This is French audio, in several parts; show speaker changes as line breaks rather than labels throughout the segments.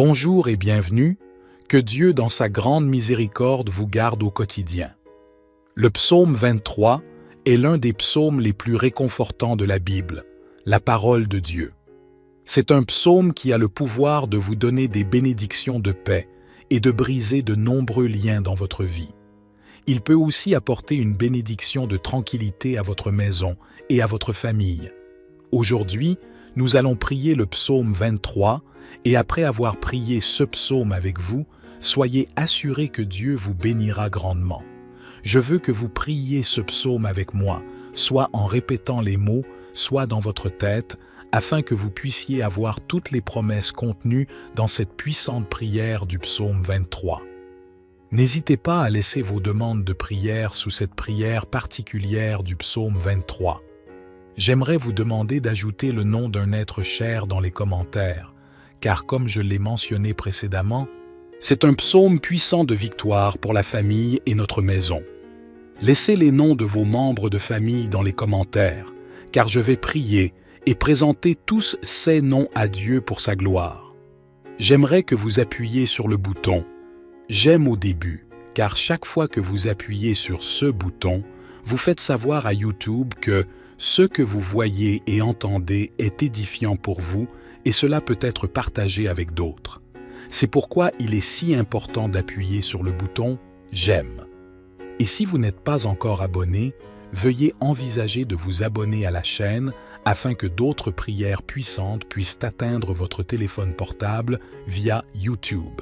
Bonjour et bienvenue, que Dieu dans sa grande miséricorde vous garde au quotidien. Le psaume 23 est l'un des psaumes les plus réconfortants de la Bible, la parole de Dieu. C'est un psaume qui a le pouvoir de vous donner des bénédictions de paix et de briser de nombreux liens dans votre vie. Il peut aussi apporter une bénédiction de tranquillité à votre maison et à votre famille. Aujourd'hui, nous allons prier le psaume 23 et après avoir prié ce psaume avec vous, soyez assurés que Dieu vous bénira grandement. Je veux que vous priez ce psaume avec moi, soit en répétant les mots, soit dans votre tête, afin que vous puissiez avoir toutes les promesses contenues dans cette puissante prière du psaume 23. N'hésitez pas à laisser vos demandes de prière sous cette prière particulière du psaume 23. J'aimerais vous demander d'ajouter le nom d'un être cher dans les commentaires, car comme je l'ai mentionné précédemment, c'est un psaume puissant de victoire pour la famille et notre maison. Laissez les noms de vos membres de famille dans les commentaires, car je vais prier et présenter tous ces noms à Dieu pour sa gloire. J'aimerais que vous appuyiez sur le bouton « J'aime » au début, car chaque fois que vous appuyez sur ce bouton, vous faites savoir à YouTube que ce que vous voyez et entendez est édifiant pour vous et cela peut être partagé avec d'autres. C'est pourquoi il est si important d'appuyer sur le bouton « J'aime ». Et si vous n'êtes pas encore abonné, veuillez envisager de vous abonner à la chaîne afin que d'autres prières puissantes puissent atteindre votre téléphone portable via YouTube.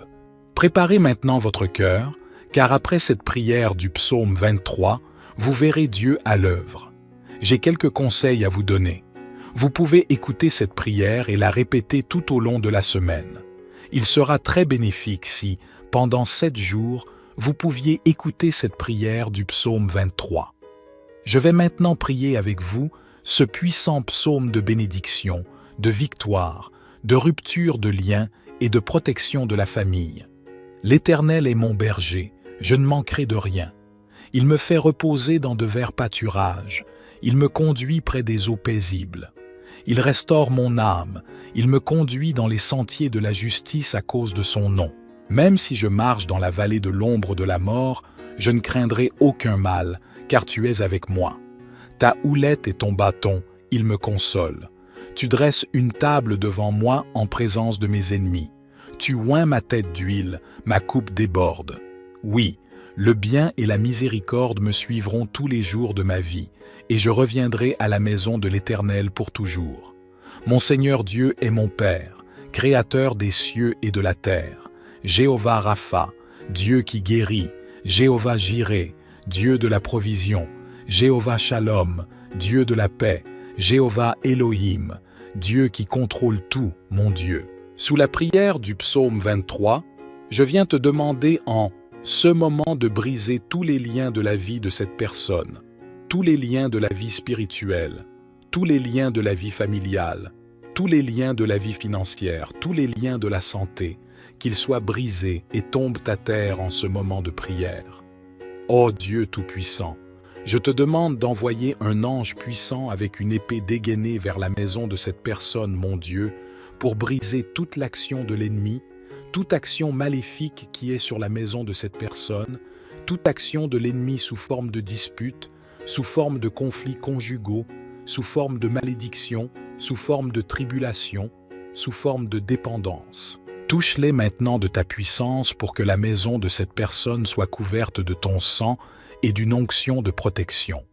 Préparez maintenant votre cœur, car après cette prière du psaume 23, vous verrez Dieu à l'œuvre. J'ai quelques conseils à vous donner. Vous pouvez écouter cette prière et la répéter tout au long de la semaine. Il sera très bénéfique si, pendant 7 jours, vous pouviez écouter cette prière du psaume 23. Je vais maintenant prier avec vous ce puissant psaume de bénédiction, de victoire, de rupture de liens et de protection de la famille. L'Éternel est mon berger, je ne manquerai de rien. Il me fait reposer dans de verts pâturages, il me conduit près des eaux paisibles. Il restaure mon âme, il me conduit dans les sentiers de la justice à cause de son nom. Même si je marche dans la vallée de l'ombre de la mort, je ne craindrai aucun mal, car tu es avec moi. Ta houlette et ton bâton, ils me consolent. Tu dresses une table devant moi en présence de mes ennemis. Tu oins ma tête d'huile, ma coupe déborde. Oui, le bien et la miséricorde me suivront tous les jours de ma vie, et je reviendrai à la maison de l'Éternel pour toujours. Mon Seigneur Dieu est mon Père, Créateur des cieux et de la terre. Jéhovah Rapha, Dieu qui guérit, Jéhovah Jireh, Dieu de la provision, Jéhovah Shalom, Dieu de la paix, Jéhovah Elohim, Dieu qui contrôle tout, mon Dieu. Sous la prière du psaume 23, je viens te demander en ce moment de briser tous les liens de la vie de cette personne, tous les liens de la vie spirituelle, tous les liens de la vie familiale, tous les liens de la vie financière, tous les liens de la santé, qu'ils soient brisés et tombent à terre en ce moment de prière. Ô Dieu Tout-Puissant, je te demande d'envoyer un ange puissant avec une épée dégainée vers la maison de cette personne, mon Dieu, pour briser toute l'action de l'ennemi, toute action maléfique qui est sur la maison de cette personne, toute action de l'ennemi sous forme de dispute, sous forme de conflits conjugaux, sous forme de malédiction, sous forme de tribulation, sous forme de dépendance. Touche-les maintenant de ta puissance pour que la maison de cette personne soit couverte de ton sang et d'une onction de protection.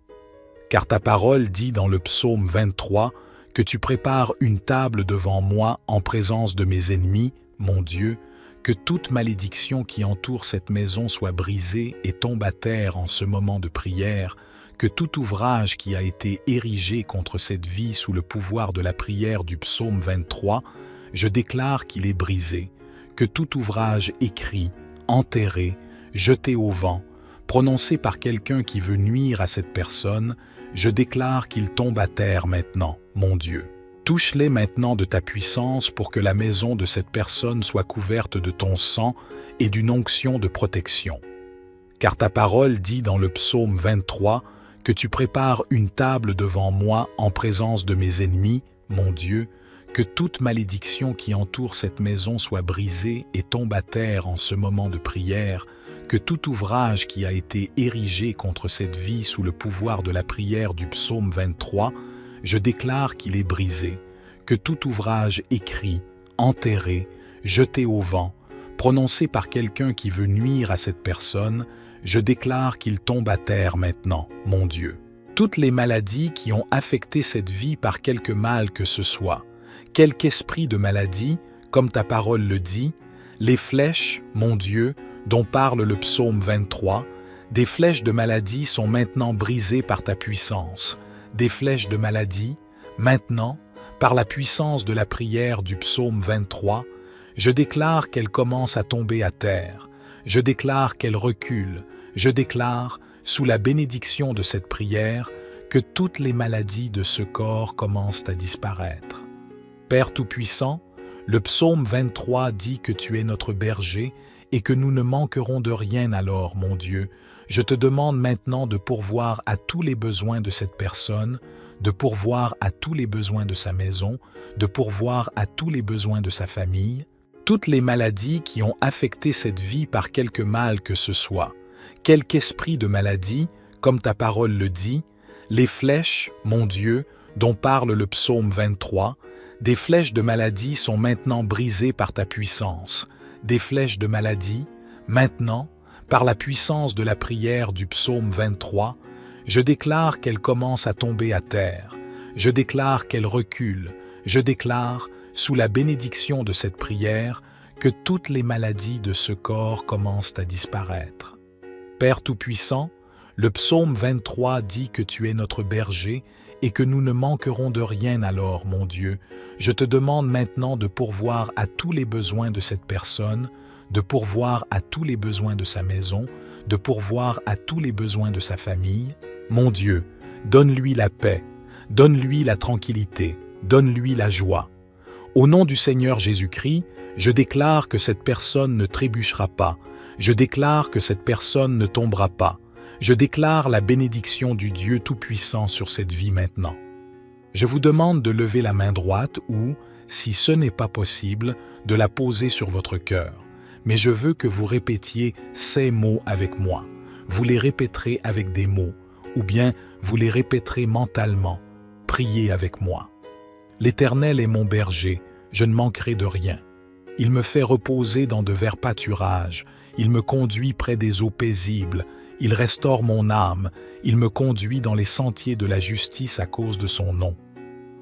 Car ta parole dit dans le psaume 23 que tu prépares une table devant moi en présence de mes ennemis, mon Dieu, que toute malédiction qui entoure cette maison soit brisée et tombe à terre en ce moment de prière, que tout ouvrage qui a été érigé contre cette vie sous le pouvoir de la prière du psaume 23, je déclare qu'il est brisé, que tout ouvrage écrit, enterré, jeté au vent, prononcé par quelqu'un qui veut nuire à cette personne, je déclare qu'il tombe à terre maintenant, mon Dieu. Touche-les maintenant de ta puissance pour que la maison de cette personne soit couverte de ton sang et d'une onction de protection. Car ta parole dit dans le psaume 23 que tu prépares une table devant moi en présence de mes ennemis, mon Dieu, que toute malédiction qui entoure cette maison soit brisée et tombe à terre en ce moment de prière, que tout ouvrage qui a été érigé contre cette vie sous le pouvoir de la prière du psaume 23, je déclare qu'il est brisé, que tout ouvrage écrit, enterré, jeté au vent, prononcé par quelqu'un qui veut nuire à cette personne, je déclare qu'il tombe à terre maintenant, mon Dieu. Toutes les maladies qui ont affecté cette vie par quelque mal que ce soit, quelque esprit de maladie, comme ta parole le dit, les flèches, mon Dieu, dont parle le psaume 23, des flèches de maladie sont maintenant brisées par ta puissance. Des flèches de maladie, maintenant, par la puissance de la prière du psaume 23, je déclare qu'elles commencent à tomber à terre. Je déclare qu'elles reculent. Je déclare, sous la bénédiction de cette prière, que toutes les maladies de ce corps commencent à disparaître. Père Tout-Puissant, le psaume 23 dit que tu es notre berger et que nous ne manquerons de rien alors, mon Dieu. Je te demande maintenant de pourvoir à tous les besoins de cette personne, de pourvoir à tous les besoins de sa maison, de pourvoir à tous les besoins de sa famille, toutes les maladies qui ont affecté cette vie par quelque mal que ce soit, quelque esprit de maladie, comme ta parole le dit, les flèches, mon Dieu, dont parle le psaume 23, des flèches de maladie sont maintenant brisées par ta puissance. Des flèches de maladie, maintenant, par la puissance de la prière du psaume 23, je déclare qu'elles commencent à tomber à terre. Je déclare qu'elles reculent. Je déclare, sous la bénédiction de cette prière, que toutes les maladies de ce corps commencent à disparaître. Père Tout-Puissant, le psaume 23 dit que tu es notre berger et que nous ne manquerons de rien alors, mon Dieu. Je te demande maintenant de pourvoir à tous les besoins de cette personne, de pourvoir à tous les besoins de sa maison, de pourvoir à tous les besoins de sa famille. Mon Dieu, donne-lui la paix, donne-lui la tranquillité, donne-lui la joie. Au nom du Seigneur Jésus-Christ, je déclare que cette personne ne trébuchera pas. Je déclare que cette personne ne tombera pas. Je déclare la bénédiction du Dieu Tout-Puissant sur cette vie maintenant. Je vous demande de lever la main droite ou, si ce n'est pas possible, de la poser sur votre cœur. Mais je veux que vous répétiez ces mots avec moi. Vous les répéterez avec des mots, ou bien vous les répéterez mentalement. Priez avec moi. L'Éternel est mon berger, je ne manquerai de rien. Il me fait reposer dans de verts pâturages, il me conduit près des eaux paisibles, il restaure mon âme, il me conduit dans les sentiers de la justice à cause de son nom.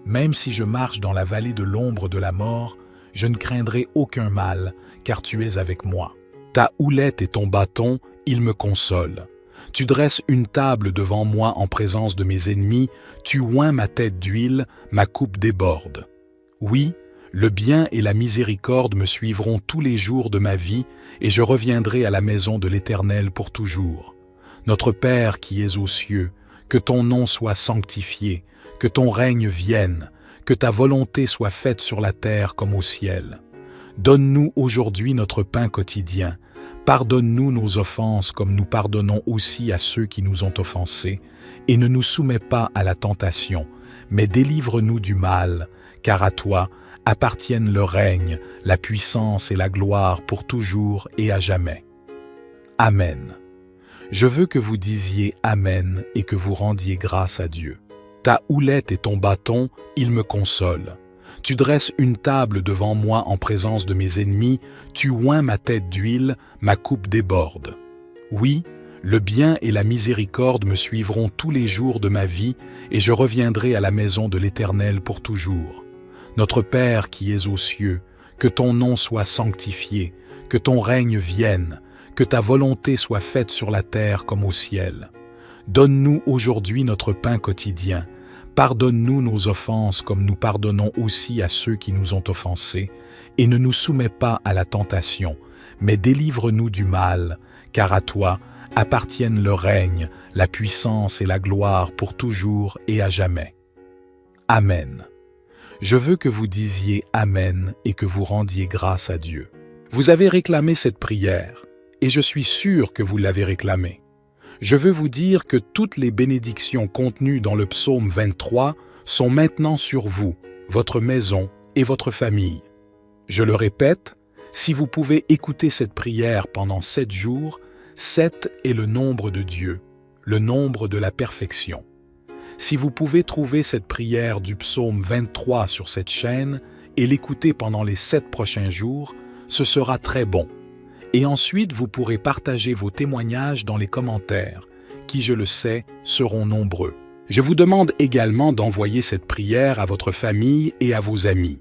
Même si je marche dans la vallée de l'ombre de la mort, je ne craindrai aucun mal, car tu es avec moi. Ta houlette et ton bâton, ils me consolent. Tu dresses une table devant moi en présence de mes ennemis, tu oins ma tête d'huile, ma coupe déborde. Oui, le bien et la miséricorde me suivront tous les jours de ma vie, et je reviendrai à la maison de l'Éternel pour toujours. Notre Père qui es aux cieux, que ton nom soit sanctifié, que ton règne vienne, que ta volonté soit faite sur la terre comme au ciel. Donne-nous aujourd'hui notre pain quotidien. Pardonne-nous nos offenses comme nous pardonnons aussi à ceux qui nous ont offensés, et ne nous soumets pas à la tentation, mais délivre-nous du mal, car à toi appartiennent le règne, la puissance et la gloire pour toujours et à jamais. Amen. Je veux que vous disiez Amen et que vous rendiez grâce à Dieu. Ta houlette et ton bâton, ils me consolent. Tu dresses une table devant moi en présence de mes ennemis, tu oins ma tête d'huile, ma coupe déborde. Oui, le bien et la miséricorde me suivront tous les jours de ma vie, et je reviendrai à la maison de l'Éternel pour toujours. Notre Père qui es aux cieux, que ton nom soit sanctifié, que ton règne vienne, que ta volonté soit faite sur la terre comme au ciel. Donne-nous aujourd'hui notre pain quotidien. Pardonne-nous nos offenses comme nous pardonnons aussi à ceux qui nous ont offensés, et ne nous soumets pas à la tentation, mais délivre-nous du mal, car à toi appartiennent le règne, la puissance et la gloire pour toujours et à jamais. Amen. Je veux que vous disiez Amen et que vous rendiez grâce à Dieu. Vous avez réclamé cette prière, et je suis sûr que vous l'avez réclamée. Je veux vous dire que toutes les bénédictions contenues dans le psaume 23 sont maintenant sur vous, votre maison et votre famille. Je le répète, si vous pouvez écouter cette prière pendant 7 jours, 7 est le nombre de Dieu, le nombre de la perfection. Si vous pouvez trouver cette prière du psaume 23 sur cette chaîne et l'écouter pendant les 7 prochains jours, ce sera très bon. Et ensuite, vous pourrez partager vos témoignages dans les commentaires, qui, je le sais, seront nombreux. Je vous demande également d'envoyer cette prière à votre famille et à vos amis.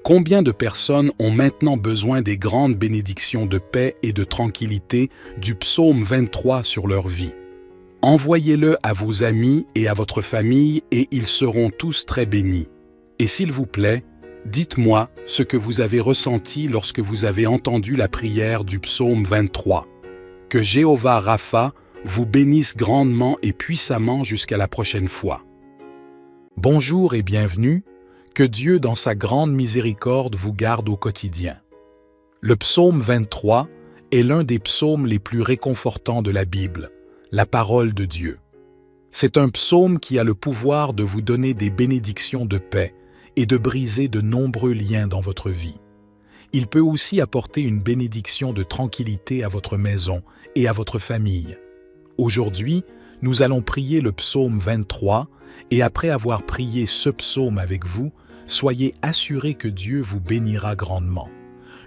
Combien de personnes ont maintenant besoin des grandes bénédictions de paix et de tranquillité du psaume 23 sur leur vie? Envoyez-le à vos amis et à votre famille et ils seront tous très bénis. Et s'il vous plaît, dites-moi ce que vous avez ressenti lorsque vous avez entendu la prière du psaume 23. Que Jéhovah Rapha vous bénisse grandement et puissamment jusqu'à la prochaine fois. Bonjour et bienvenue, que Dieu dans sa grande miséricorde vous garde au quotidien. Le psaume 23 est l'un des psaumes les plus réconfortants de la Bible, la parole de Dieu. C'est un psaume qui a le pouvoir de vous donner des bénédictions de paix et de briser de nombreux liens dans votre vie. Il peut aussi apporter une bénédiction de tranquillité à votre maison et à votre famille. Aujourd'hui, nous allons prier le psaume 23 et après avoir prié ce psaume avec vous, soyez assurés que Dieu vous bénira grandement.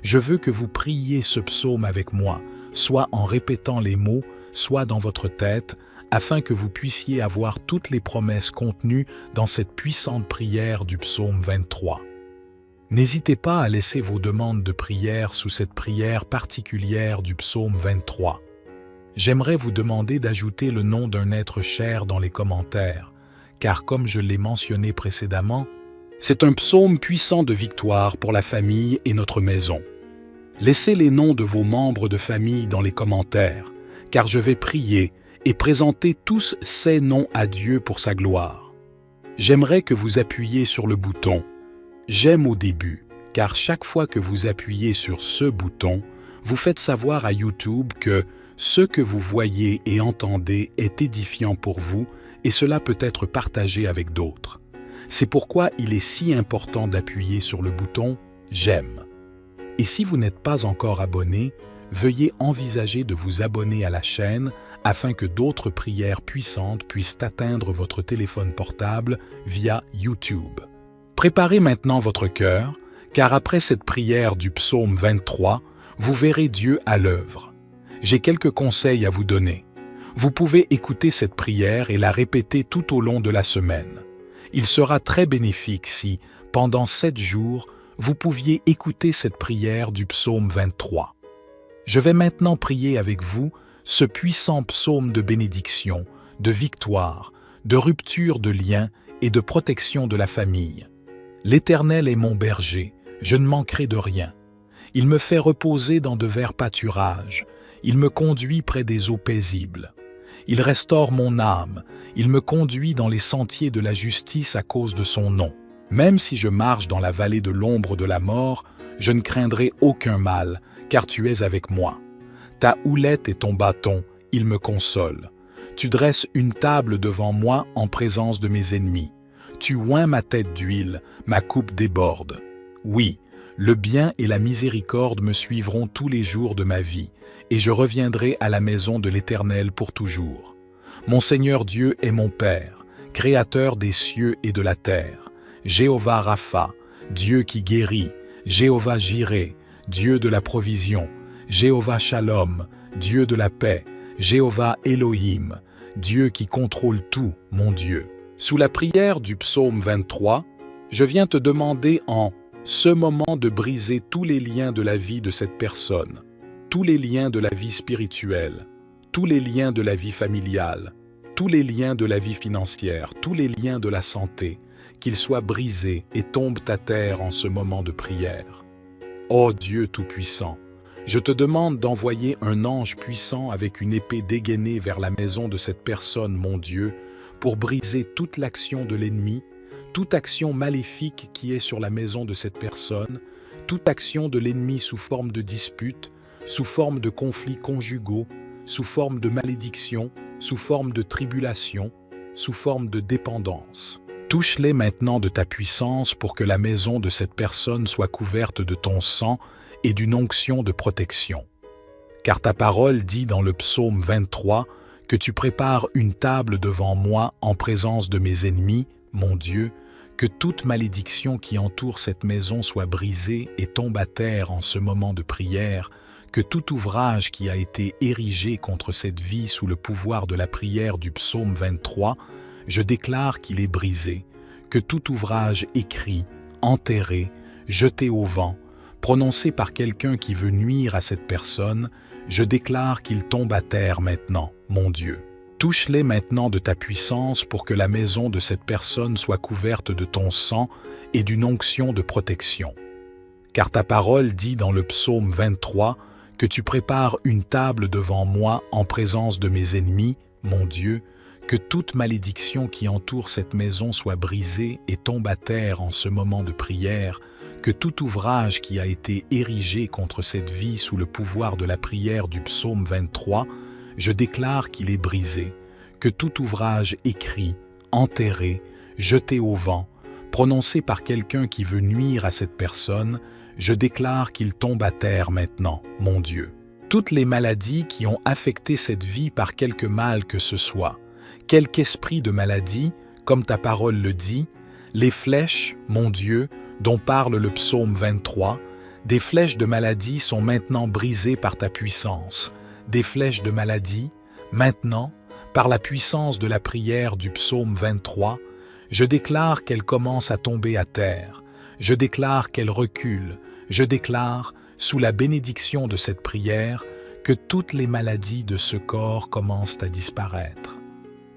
Je veux que vous priez ce psaume avec moi, soit en répétant les mots, soit dans votre tête, afin que vous puissiez avoir toutes les promesses contenues dans cette puissante prière du psaume 23. N'hésitez pas à laisser vos demandes de prière sous cette prière particulière du psaume 23. J'aimerais vous demander d'ajouter le nom d'un être cher dans les commentaires, car comme je l'ai mentionné précédemment, c'est un psaume puissant de victoire pour la famille et notre maison. Laissez les noms de vos membres de famille dans les commentaires, car je vais prier et présenter tous ces noms à Dieu pour sa gloire. J'aimerais que vous appuyiez sur le bouton « J'aime » au début, car chaque fois que vous appuyez sur ce bouton, vous faites savoir à YouTube que ce que vous voyez et entendez est édifiant pour vous et cela peut être partagé avec d'autres. C'est pourquoi il est si important d'appuyer sur le bouton « J'aime ». Et si vous n'êtes pas encore abonné, veuillez envisager de vous abonner à la chaîne afin que d'autres prières puissantes puissent atteindre votre téléphone portable via YouTube. Préparez maintenant votre cœur, car après cette prière du psaume 23, vous verrez Dieu à l'œuvre. J'ai quelques conseils à vous donner. Vous pouvez écouter cette prière et la répéter tout au long de la semaine. Il sera très bénéfique si, pendant 7 jours, vous pouviez écouter cette prière du psaume 23. Je vais maintenant prier avec vous ce puissant psaume de bénédiction, de victoire, de rupture de liens et de protection de la famille. L'Éternel est mon berger, je ne manquerai de rien. Il me fait reposer dans de verts pâturages. Il me conduit près des eaux paisibles. Il restaure mon âme. Il me conduit dans les sentiers de la justice à cause de son nom. Même si je marche dans la vallée de l'ombre de la mort, je ne craindrai aucun mal, car tu es avec moi. Ta houlette et ton bâton, ils me consolent. Tu dresses une table devant moi en présence de mes ennemis. Tu oins ma tête d'huile, ma coupe déborde. Oui, le bien et la miséricorde me suivront tous les jours de ma vie, et je reviendrai à la maison de l'Éternel pour toujours. Mon Seigneur Dieu est mon Père, Créateur des cieux et de la terre. Jéhovah Rapha, Dieu qui guérit, Jéhovah Jireh, Dieu de la provision, Jéhovah Shalom, Dieu de la paix, Jéhovah Elohim, Dieu qui contrôle tout, mon Dieu. Sous la prière du psaume 23, je viens te demander en ce moment de briser tous les liens de la vie de cette personne, tous les liens de la vie spirituelle, tous les liens de la vie familiale, tous les liens de la vie financière, tous les liens de la santé, qu'ils soient brisés et tombent à terre en ce moment de prière. Ô Dieu Tout-Puissant, je te demande d'envoyer un ange puissant avec une épée dégainée vers la maison de cette personne, mon Dieu, pour briser toute l'action de l'ennemi, toute action maléfique qui est sur la maison de cette personne, toute action de l'ennemi sous forme de dispute, sous forme de conflits conjugaux, sous forme de malédiction, sous forme de tribulation, sous forme de dépendance. Touche-les maintenant de ta puissance pour que la maison de cette personne soit couverte de ton sang et d'une onction de protection. Car ta parole dit dans le psaume 23 que tu prépares une table devant moi en présence de mes ennemis, mon Dieu, que toute malédiction qui entoure cette maison soit brisée et tombe à terre en ce moment de prière, que tout ouvrage qui a été érigé contre cette vie sous le pouvoir de la prière du psaume 23, je déclare qu'il est brisé, que tout ouvrage écrit, enterré, jeté au vent, prononcé par quelqu'un qui veut nuire à cette personne, je déclare qu'il tombe à terre maintenant, mon Dieu. Touche-les maintenant de ta puissance pour que la maison de cette personne soit couverte de ton sang et d'une onction de protection. Car ta parole dit dans le psaume 23 que tu prépares une table devant moi en présence de mes ennemis, mon Dieu, que toute malédiction qui entoure cette maison soit brisée et tombe à terre en ce moment de prière, que tout ouvrage qui a été érigé contre cette vie sous le pouvoir de la prière du psaume 23, je déclare qu'il est brisé, que tout ouvrage écrit, enterré, jeté au vent, prononcé par quelqu'un qui veut nuire à cette personne, je déclare qu'il tombe à terre maintenant, mon Dieu. Toutes les maladies qui ont affecté cette vie par quelque mal que ce soit, quelque esprit de maladie, comme ta parole le dit, les flèches, mon Dieu, dont parle le psaume 23, des flèches de maladie sont maintenant brisées par ta puissance. Des flèches de maladie, maintenant, par la puissance de la prière du psaume 23, je déclare qu'elles commencent à tomber à terre. Je déclare qu'elles reculent. Je déclare, sous la bénédiction de cette prière, que toutes les maladies de ce corps commencent à disparaître.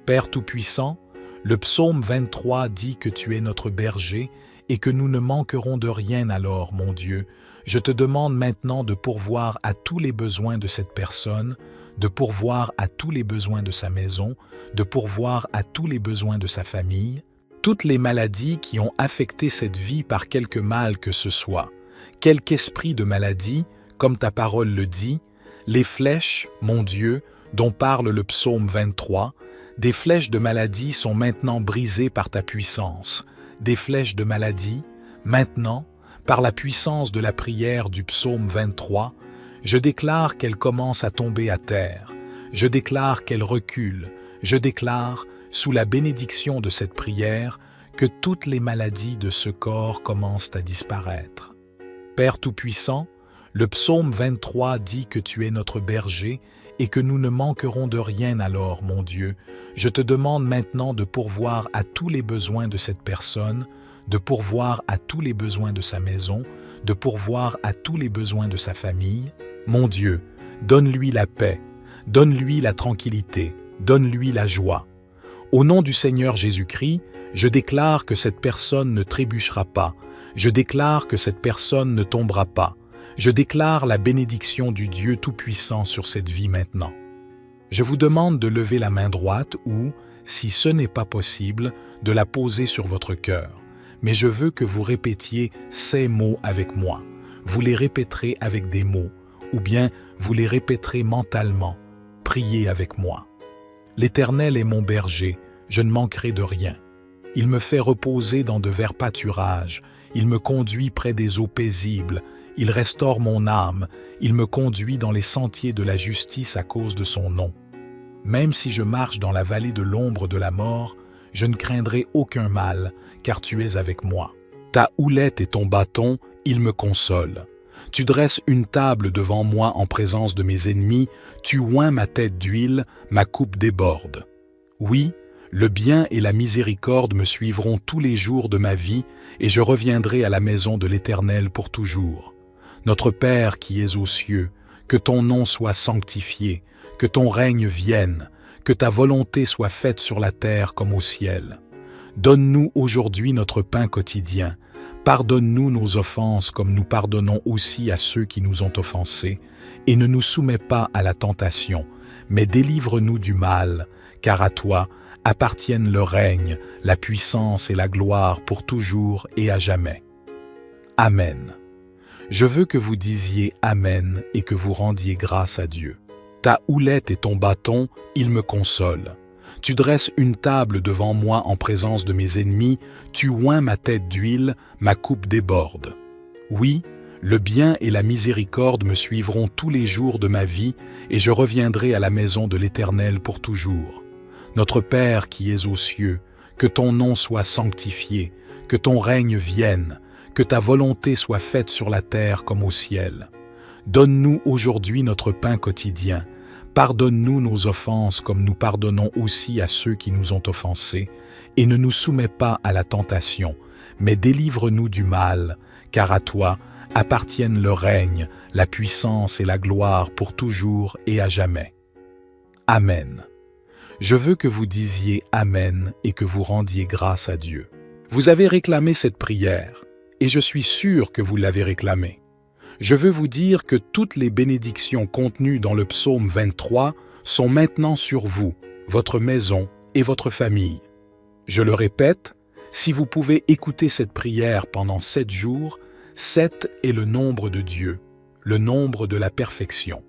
Père Tout-Puissant, le psaume 23 dit que tu es notre berger et que nous ne manquerons de rien alors, mon Dieu. Je te demande maintenant de pourvoir à tous les besoins de cette personne, de pourvoir à tous les besoins de sa maison, de pourvoir à tous les besoins de sa famille, toutes les maladies qui ont affecté cette vie par quelque mal que ce soit, quelque esprit de maladie, comme ta parole le dit, les flèches, mon Dieu, dont parle le psaume 23, des flèches de maladie sont maintenant brisées par ta puissance. Des flèches de maladie, maintenant, par la puissance de la prière du psaume 23, je déclare qu'elles commencent à tomber à terre. Je déclare qu'elles reculent. Je déclare, sous la bénédiction de cette prière, que toutes les maladies de ce corps commencent à disparaître. Père Tout-Puissant, le psaume 23 dit que tu es notre berger et que nous ne manquerons de rien alors, mon Dieu. Je te demande maintenant de pourvoir à tous les besoins de cette personne, de pourvoir à tous les besoins de sa maison, de pourvoir à tous les besoins de sa famille. Mon Dieu, donne-lui la paix, donne-lui la tranquillité, donne-lui la joie. Au nom du Seigneur Jésus-Christ, je déclare que cette personne ne trébuchera pas. Je déclare que cette personne ne tombera pas. Je déclare la bénédiction du Dieu Tout-Puissant sur cette vie maintenant. Je vous demande de lever la main droite ou, si ce n'est pas possible, de la poser sur votre cœur. Mais je veux que vous répétiez ces mots avec moi. Vous les répéterez avec des mots, ou bien vous les répéterez mentalement. Priez avec moi. L'Éternel est mon berger, je ne manquerai de rien. Il me fait reposer dans de verts pâturages, il me conduit près des eaux paisibles, il restaure mon âme, il me conduit dans les sentiers de la justice à cause de son nom. Même si je marche dans la vallée de l'ombre de la mort, je ne craindrai aucun mal, car tu es avec moi. Ta houlette et ton bâton, ils me consolent. Tu dresses une table devant moi en présence de mes ennemis, tu oins ma tête d'huile, ma coupe déborde. Oui, le bien et la miséricorde me suivront tous les jours de ma vie, et je reviendrai à la maison de l'Éternel pour toujours. Notre Père qui es aux cieux, que ton nom soit sanctifié, que ton règne vienne, que ta volonté soit faite sur la terre comme au ciel. Donne-nous aujourd'hui notre pain quotidien. Pardonne-nous nos offenses comme nous pardonnons aussi à ceux qui nous ont offensés, et ne nous soumets pas à la tentation, mais délivre-nous du mal, car à toi appartiennent le règne, la puissance et la gloire pour toujours et à jamais. Amen. Je veux que vous disiez Amen et que vous rendiez grâce à Dieu. Ta houlette et ton bâton, ils me consolent. Tu dresses une table devant moi en présence de mes ennemis, tu oins ma tête d'huile, ma coupe déborde. Oui, le bien et la miséricorde me suivront tous les jours de ma vie, et je reviendrai à la maison de l'Éternel pour toujours. Notre Père qui es aux cieux, que ton nom soit sanctifié, que ton règne vienne, que ta volonté soit faite sur la terre comme au ciel. Donne-nous aujourd'hui notre pain quotidien. Pardonne-nous nos offenses comme nous pardonnons aussi à ceux qui nous ont offensés, et ne nous soumets pas à la tentation, mais délivre-nous du mal, car à toi appartiennent le règne, la puissance et la gloire pour toujours et à jamais. Amen. Je veux que vous disiez Amen et que vous rendiez grâce à Dieu. Vous avez réclamé cette prière, et je suis sûr que vous l'avez réclamée. Je veux vous dire que toutes les bénédictions contenues dans le psaume 23 sont maintenant sur vous, votre maison et votre famille. Je le répète, si vous pouvez écouter cette prière pendant 7 jours, 7 est le nombre de Dieu, le nombre de la perfection.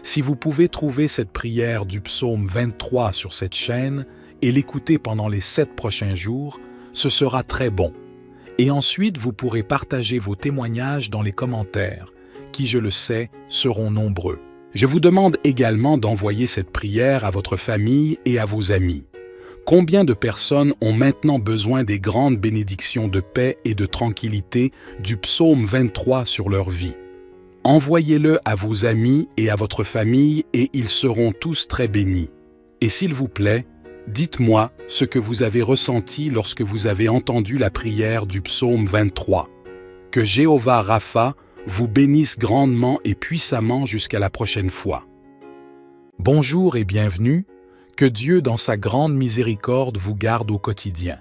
Si vous pouvez trouver cette prière du psaume 23 sur cette chaîne et l'écouter pendant les 7 prochains jours, ce sera très bon. Et ensuite, vous pourrez partager vos témoignages dans les commentaires, qui, je le sais, seront nombreux. Je vous demande également d'envoyer cette prière à votre famille et à vos amis. Combien de personnes ont maintenant besoin des grandes bénédictions de paix et de tranquillité du psaume 23 sur leur vie? Envoyez-le à vos amis et à votre famille et ils seront tous très bénis. Et s'il vous plaît, dites-moi ce que vous avez ressenti lorsque vous avez entendu la prière du psaume 23. Que Jéhovah Rapha vous bénisse grandement et puissamment jusqu'à la prochaine fois. Bonjour et bienvenue, que Dieu dans sa grande miséricorde vous garde au quotidien.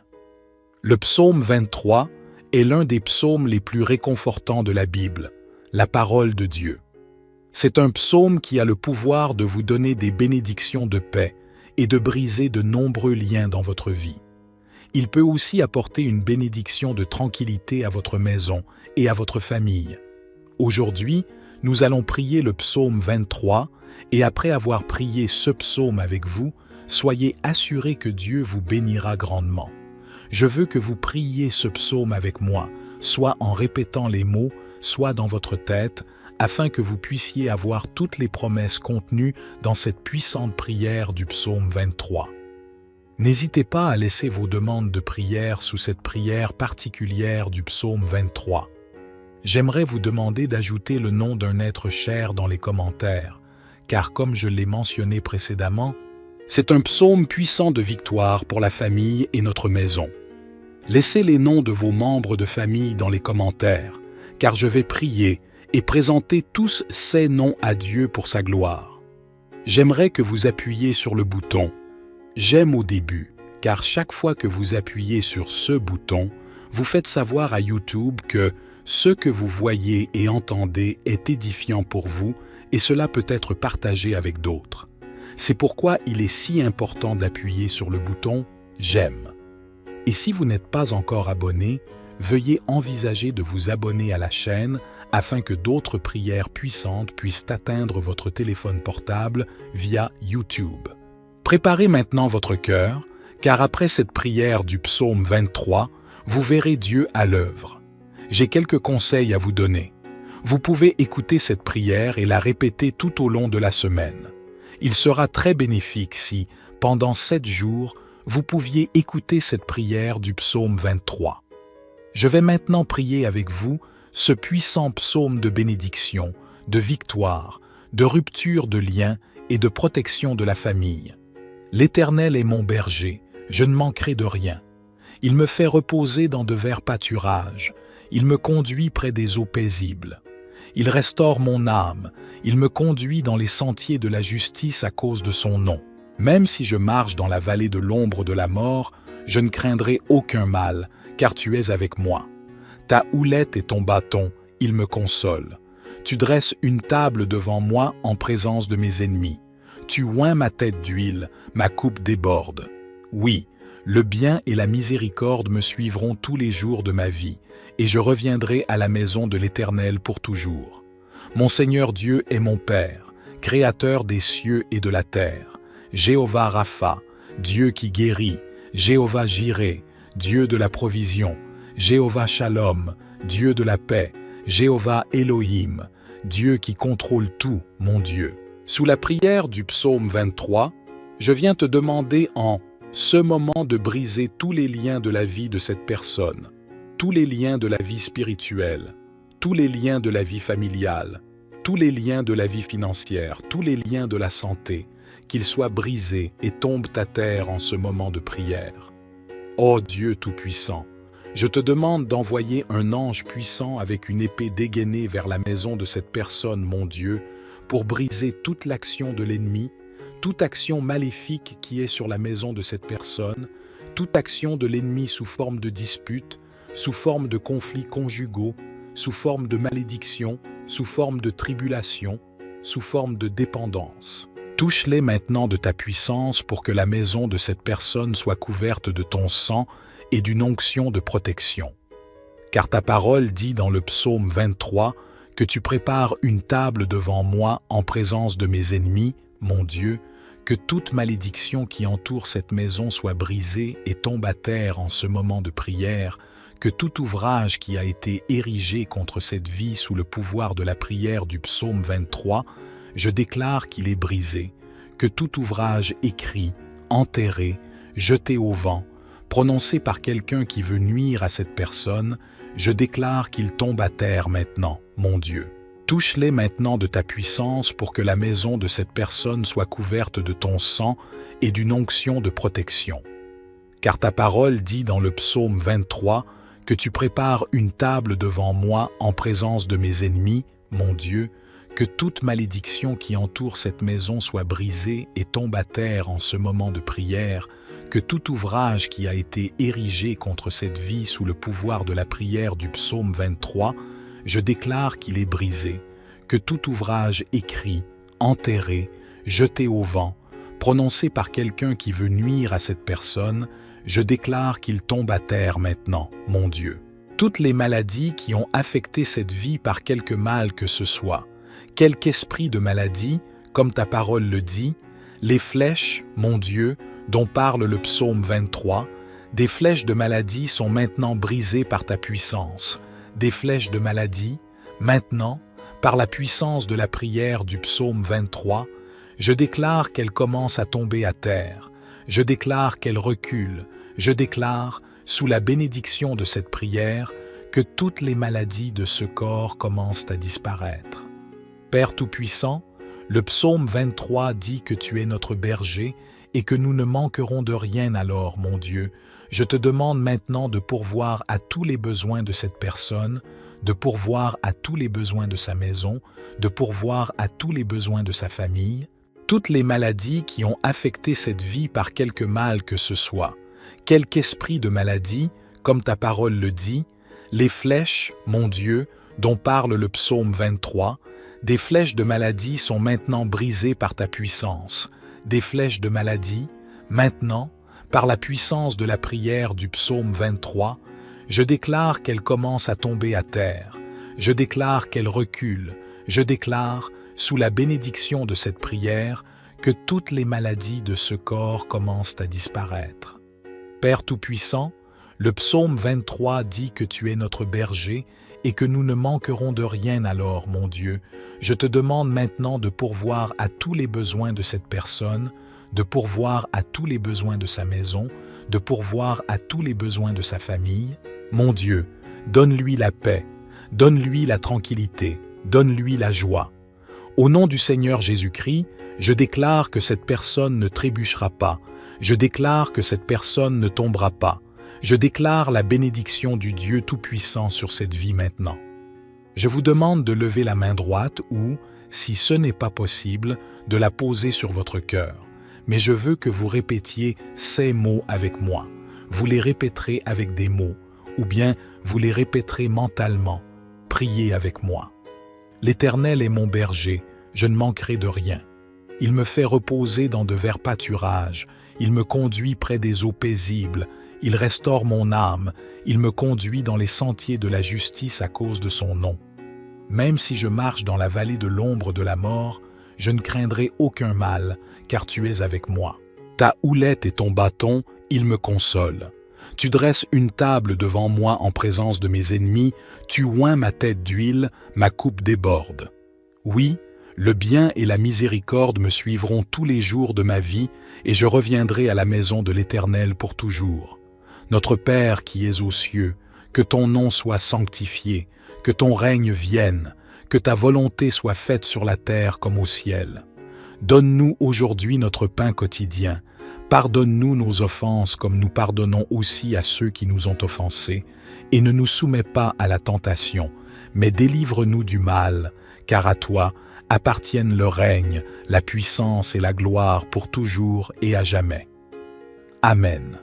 Le psaume 23 est l'un des psaumes les plus réconfortants de la Bible, la parole de Dieu. C'est un psaume qui a le pouvoir de vous donner des bénédictions de paix, et de briser de nombreux liens dans votre vie. Il peut aussi apporter une bénédiction de tranquillité à votre maison et à votre famille. Aujourd'hui, nous allons prier le psaume 23 et après avoir prié ce psaume avec vous, soyez assurés que Dieu vous bénira grandement. Je veux que vous priez ce psaume avec moi, soit en répétant les mots, soit dans votre tête, afin que vous puissiez avoir toutes les promesses contenues dans cette puissante prière du psaume 23. N'hésitez pas à laisser vos demandes de prière sous cette prière particulière du psaume 23. J'aimerais vous demander d'ajouter le nom d'un être cher dans les commentaires, car comme je l'ai mentionné précédemment, c'est un psaume puissant de victoire pour la famille et notre maison. Laissez les noms de vos membres de famille dans les commentaires, car je vais prier et présenter tous ces noms à Dieu pour sa gloire. J'aimerais que vous appuyiez sur le bouton « J'aime » au début, car chaque fois que vous appuyez sur ce bouton, vous faites savoir à YouTube que ce que vous voyez et entendez est édifiant pour vous et cela peut être partagé avec d'autres. C'est pourquoi il est si important d'appuyer sur le bouton « J'aime ». Et si vous n'êtes pas encore abonné, veuillez envisager de vous abonner à la chaîne afin que d'autres prières puissantes puissent atteindre votre téléphone portable via YouTube. Préparez maintenant votre cœur, car après cette prière du psaume 23, vous verrez Dieu à l'œuvre. J'ai quelques conseils à vous donner. Vous pouvez écouter cette prière et la répéter tout au long de la semaine. Il sera très bénéfique si, pendant 7 jours, vous pouviez écouter cette prière du psaume 23. Je vais maintenant prier avec vous ce puissant psaume de bénédiction, de victoire, de rupture de liens et de protection de la famille. L'Éternel est mon berger, je ne manquerai de rien. Il me fait reposer dans de verts pâturages, il me conduit près des eaux paisibles. Il restaure mon âme, il me conduit dans les sentiers de la justice à cause de son nom. Même si je marche dans la vallée de l'ombre de la mort, je ne craindrai aucun mal, car tu es avec moi. Ta houlette et ton bâton, ils me consolent. Tu dresses une table devant moi en présence de mes ennemis. Tu oins ma tête d'huile, ma coupe déborde. Oui, le bien et la miséricorde me suivront tous les jours de ma vie, et je reviendrai à la maison de l'Éternel pour toujours. Mon Seigneur Dieu est mon Père, Créateur des cieux et de la terre. Jéhovah Rapha, Dieu qui guérit, Jéhovah Jireh, Dieu de la provision, Jéhovah Shalom, Dieu de la paix, Jéhovah Elohim, Dieu qui contrôle tout, mon Dieu. Sous la prière du psaume 23, je viens te demander en ce moment de briser tous les liens de la vie de cette personne, tous les liens de la vie spirituelle, tous les liens de la vie familiale, tous les liens de la vie financière, tous les liens de la santé, qu'ils soient brisés et tombent à terre en ce moment de prière. Ô Dieu Tout-Puissant, je te demande d'envoyer un ange puissant avec une épée dégainée vers la maison de cette personne, mon Dieu, pour briser toute l'action de l'ennemi, toute action maléfique qui est sur la maison de cette personne, toute action de l'ennemi sous forme de dispute, sous forme de conflits conjugaux, sous forme de malédiction, sous forme de tribulation, sous forme de dépendance. Touche-les maintenant de ta puissance pour que la maison de cette personne soit couverte de ton sang et d'une onction de protection. Car ta parole dit dans le psaume 23 que tu prépares une table devant moi en présence de mes ennemis, mon Dieu, que toute malédiction qui entoure cette maison soit brisée et tombe à terre en ce moment de prière, que tout ouvrage qui a été érigé contre cette vie sous le pouvoir de la prière du psaume 23, je déclare qu'il est brisé, que tout ouvrage écrit, enterré, jeté au vent, prononcé par quelqu'un qui veut nuire à cette personne, je déclare qu'il tombe à terre maintenant, mon Dieu. Touche-les maintenant de ta puissance pour que la maison de cette personne soit couverte de ton sang et d'une onction de protection. Car ta parole dit dans le psaume 23 que tu prépares une table devant moi en présence de mes ennemis, mon Dieu, que toute malédiction qui entoure cette maison soit brisée et tombe à terre en ce moment de prière, que tout ouvrage qui a été érigé contre cette vie sous le pouvoir de la prière du psaume 23, je déclare qu'il est brisé, que tout ouvrage écrit, enterré, jeté au vent, prononcé par quelqu'un qui veut nuire à cette personne, je déclare qu'il tombe à terre maintenant, mon Dieu. Toutes les maladies qui ont affecté cette vie par quelque mal que ce soit, quelque esprit de maladie, comme ta parole le dit, les flèches, mon Dieu, dont parle le psaume 23, des flèches de maladie sont maintenant brisées par ta puissance. Des flèches de maladie, maintenant, par la puissance de la prière du psaume 23, je déclare qu'elles commencent à tomber à terre. Je déclare qu'elles reculent. Je déclare, sous la bénédiction de cette prière, que toutes les maladies de ce corps commencent à disparaître. Père Tout-Puissant, le psaume 23 dit que tu es notre berger et que nous ne manquerons de rien alors, mon Dieu. Je te demande maintenant de pourvoir à tous les besoins de cette personne, de pourvoir à tous les besoins de sa maison, de pourvoir à tous les besoins de sa famille, toutes les maladies qui ont affecté cette vie par quelque mal que ce soit, quelque esprit de maladie, comme ta parole le dit, les flèches, mon Dieu, dont parle le psaume 23, des flèches de maladie sont maintenant brisées par ta puissance. Des flèches de maladie, maintenant, par la puissance de la prière du psaume 23, je déclare qu'elles commencent à tomber à terre. Je déclare qu'elles reculent. Je déclare, sous la bénédiction de cette prière, que toutes les maladies de ce corps commencent à disparaître. Père Tout-Puissant, le psaume 23 dit que tu es notre berger et que nous ne manquerons de rien alors, mon Dieu. Je te demande maintenant de pourvoir à tous les besoins de cette personne, de pourvoir à tous les besoins de sa maison, de pourvoir à tous les besoins de sa famille. Mon Dieu, donne-lui la paix, donne-lui la tranquillité, donne-lui la joie. Au nom du Seigneur Jésus-Christ, je déclare que cette personne ne trébuchera pas. Je déclare que cette personne ne tombera pas. Je déclare la bénédiction du Dieu Tout-Puissant sur cette vie maintenant. Je vous demande de lever la main droite ou, si ce n'est pas possible, de la poser sur votre cœur. Mais je veux que vous répétiez ces mots avec moi. Vous les répéterez avec des mots, ou bien vous les répéterez mentalement. Priez avec moi. L'Éternel est mon berger, je ne manquerai de rien. Il me fait reposer dans de verts pâturages, il me conduit près des eaux paisibles, il restaure mon âme, il me conduit dans les sentiers de la justice à cause de son nom. Même si je marche dans la vallée de l'ombre de la mort, je ne craindrai aucun mal, car tu es avec moi. Ta houlette et ton bâton, ils me consolent. Tu dresses une table devant moi en présence de mes ennemis, tu oins ma tête d'huile, ma coupe déborde. Oui, le bien et la miséricorde me suivront tous les jours de ma vie, et je reviendrai à la maison de l'Éternel pour toujours. Notre Père qui es aux cieux, que ton nom soit sanctifié, que ton règne vienne, que ta volonté soit faite sur la terre comme au ciel. Donne-nous aujourd'hui notre pain quotidien. Pardonne-nous nos offenses comme nous pardonnons aussi à ceux qui nous ont offensés, et ne nous soumets pas à la tentation, mais délivre-nous du mal, car à toi appartiennent le règne, la puissance et la gloire pour toujours et à jamais. Amen.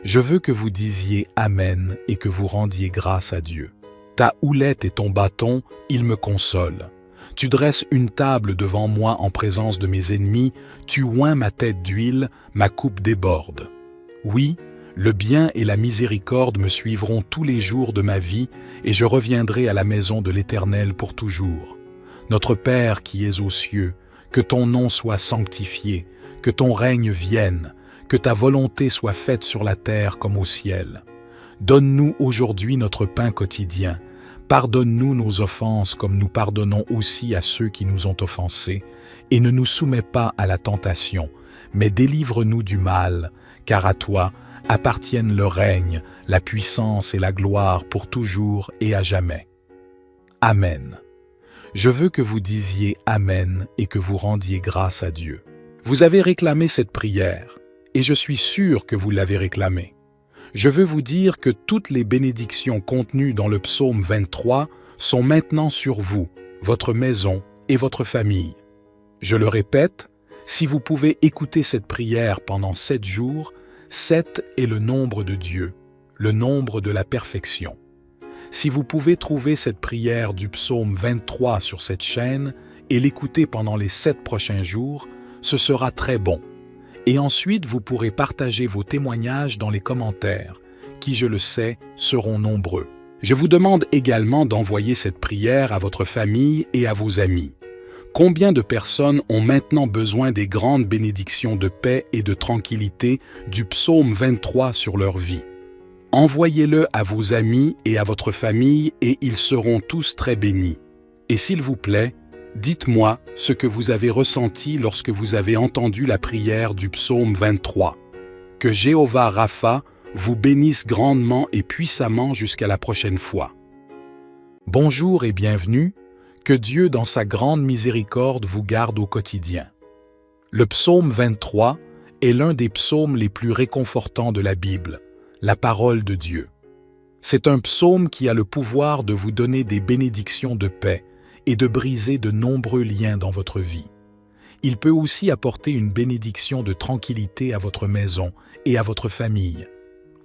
Je veux que vous disiez Amen et que vous rendiez grâce à Dieu. Ta houlette et ton bâton, ils me consolent. Tu dresses une table devant moi en présence de mes ennemis, tu oins ma tête d'huile, ma coupe déborde. Oui, le bien et la miséricorde me suivront tous les jours de ma vie, et je reviendrai à la maison de l'Éternel pour toujours. Notre Père qui es aux cieux, que ton nom soit sanctifié, que ton règne vienne, que ta volonté soit faite sur la terre comme au ciel. Donne-nous aujourd'hui notre pain quotidien. Pardonne-nous nos offenses comme nous pardonnons aussi à ceux qui nous ont offensés, et ne nous soumets pas à la tentation, mais délivre-nous du mal, car à toi appartiennent le règne, la puissance et la gloire pour toujours et à jamais. Amen. Je veux que vous disiez Amen et que vous rendiez grâce à Dieu. Vous avez réclamé cette prière, et je suis sûr que vous l'avez réclamée. Je veux vous dire que toutes les bénédictions contenues dans le psaume 23 sont maintenant sur vous, votre maison et votre famille. Je le répète, si vous pouvez écouter cette prière pendant 7 jours, 7 est le nombre de Dieu, le nombre de la perfection. Si vous pouvez trouver cette prière du psaume 23 sur cette chaîne et l'écouter pendant les 7 prochains jours, ce sera très bon. Et ensuite, vous pourrez partager vos témoignages dans les commentaires, qui, je le sais, seront nombreux. Je vous demande également d'envoyer cette prière à votre famille et à vos amis. Combien de personnes ont maintenant besoin des grandes bénédictions de paix et de tranquillité du psaume 23 sur leur vie? Envoyez-le à vos amis et à votre famille et ils seront tous très bénis. Et s'il vous plaît, dites-moi ce que vous avez ressenti lorsque vous avez entendu la prière du psaume 23. Que Jéhovah Rapha vous bénisse grandement et puissamment jusqu'à la prochaine fois. Bonjour et bienvenue, que Dieu dans sa grande miséricorde vous garde au quotidien. Le psaume 23 est l'un des psaumes les plus réconfortants de la Bible, la parole de Dieu. C'est un psaume qui a le pouvoir de vous donner des bénédictions de paix, et de briser de nombreux liens dans votre vie. Il peut aussi apporter une bénédiction de tranquillité à votre maison et à votre famille.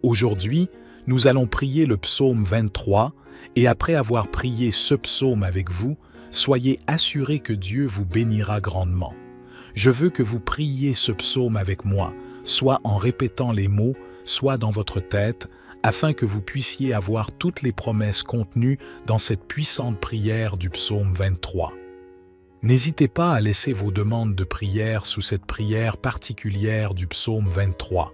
Aujourd'hui, nous allons prier le psaume 23 et après avoir prié ce psaume avec vous, soyez assurés que Dieu vous bénira grandement. Je veux que vous priez ce psaume avec moi, soit en répétant les mots, soit dans votre tête, afin que vous puissiez avoir toutes les promesses contenues dans cette puissante prière du psaume 23. N'hésitez pas à laisser vos demandes de prière sous cette prière particulière du psaume 23.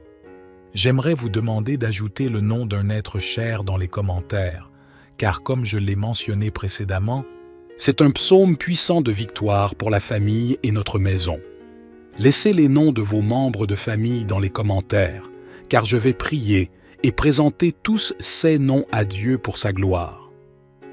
J'aimerais vous demander d'ajouter le nom d'un être cher dans les commentaires, car comme je l'ai mentionné précédemment, c'est un psaume puissant de victoire pour la famille et notre maison. Laissez les noms de vos membres de famille dans les commentaires, car je vais prier et présenter tous ces noms à Dieu pour sa gloire.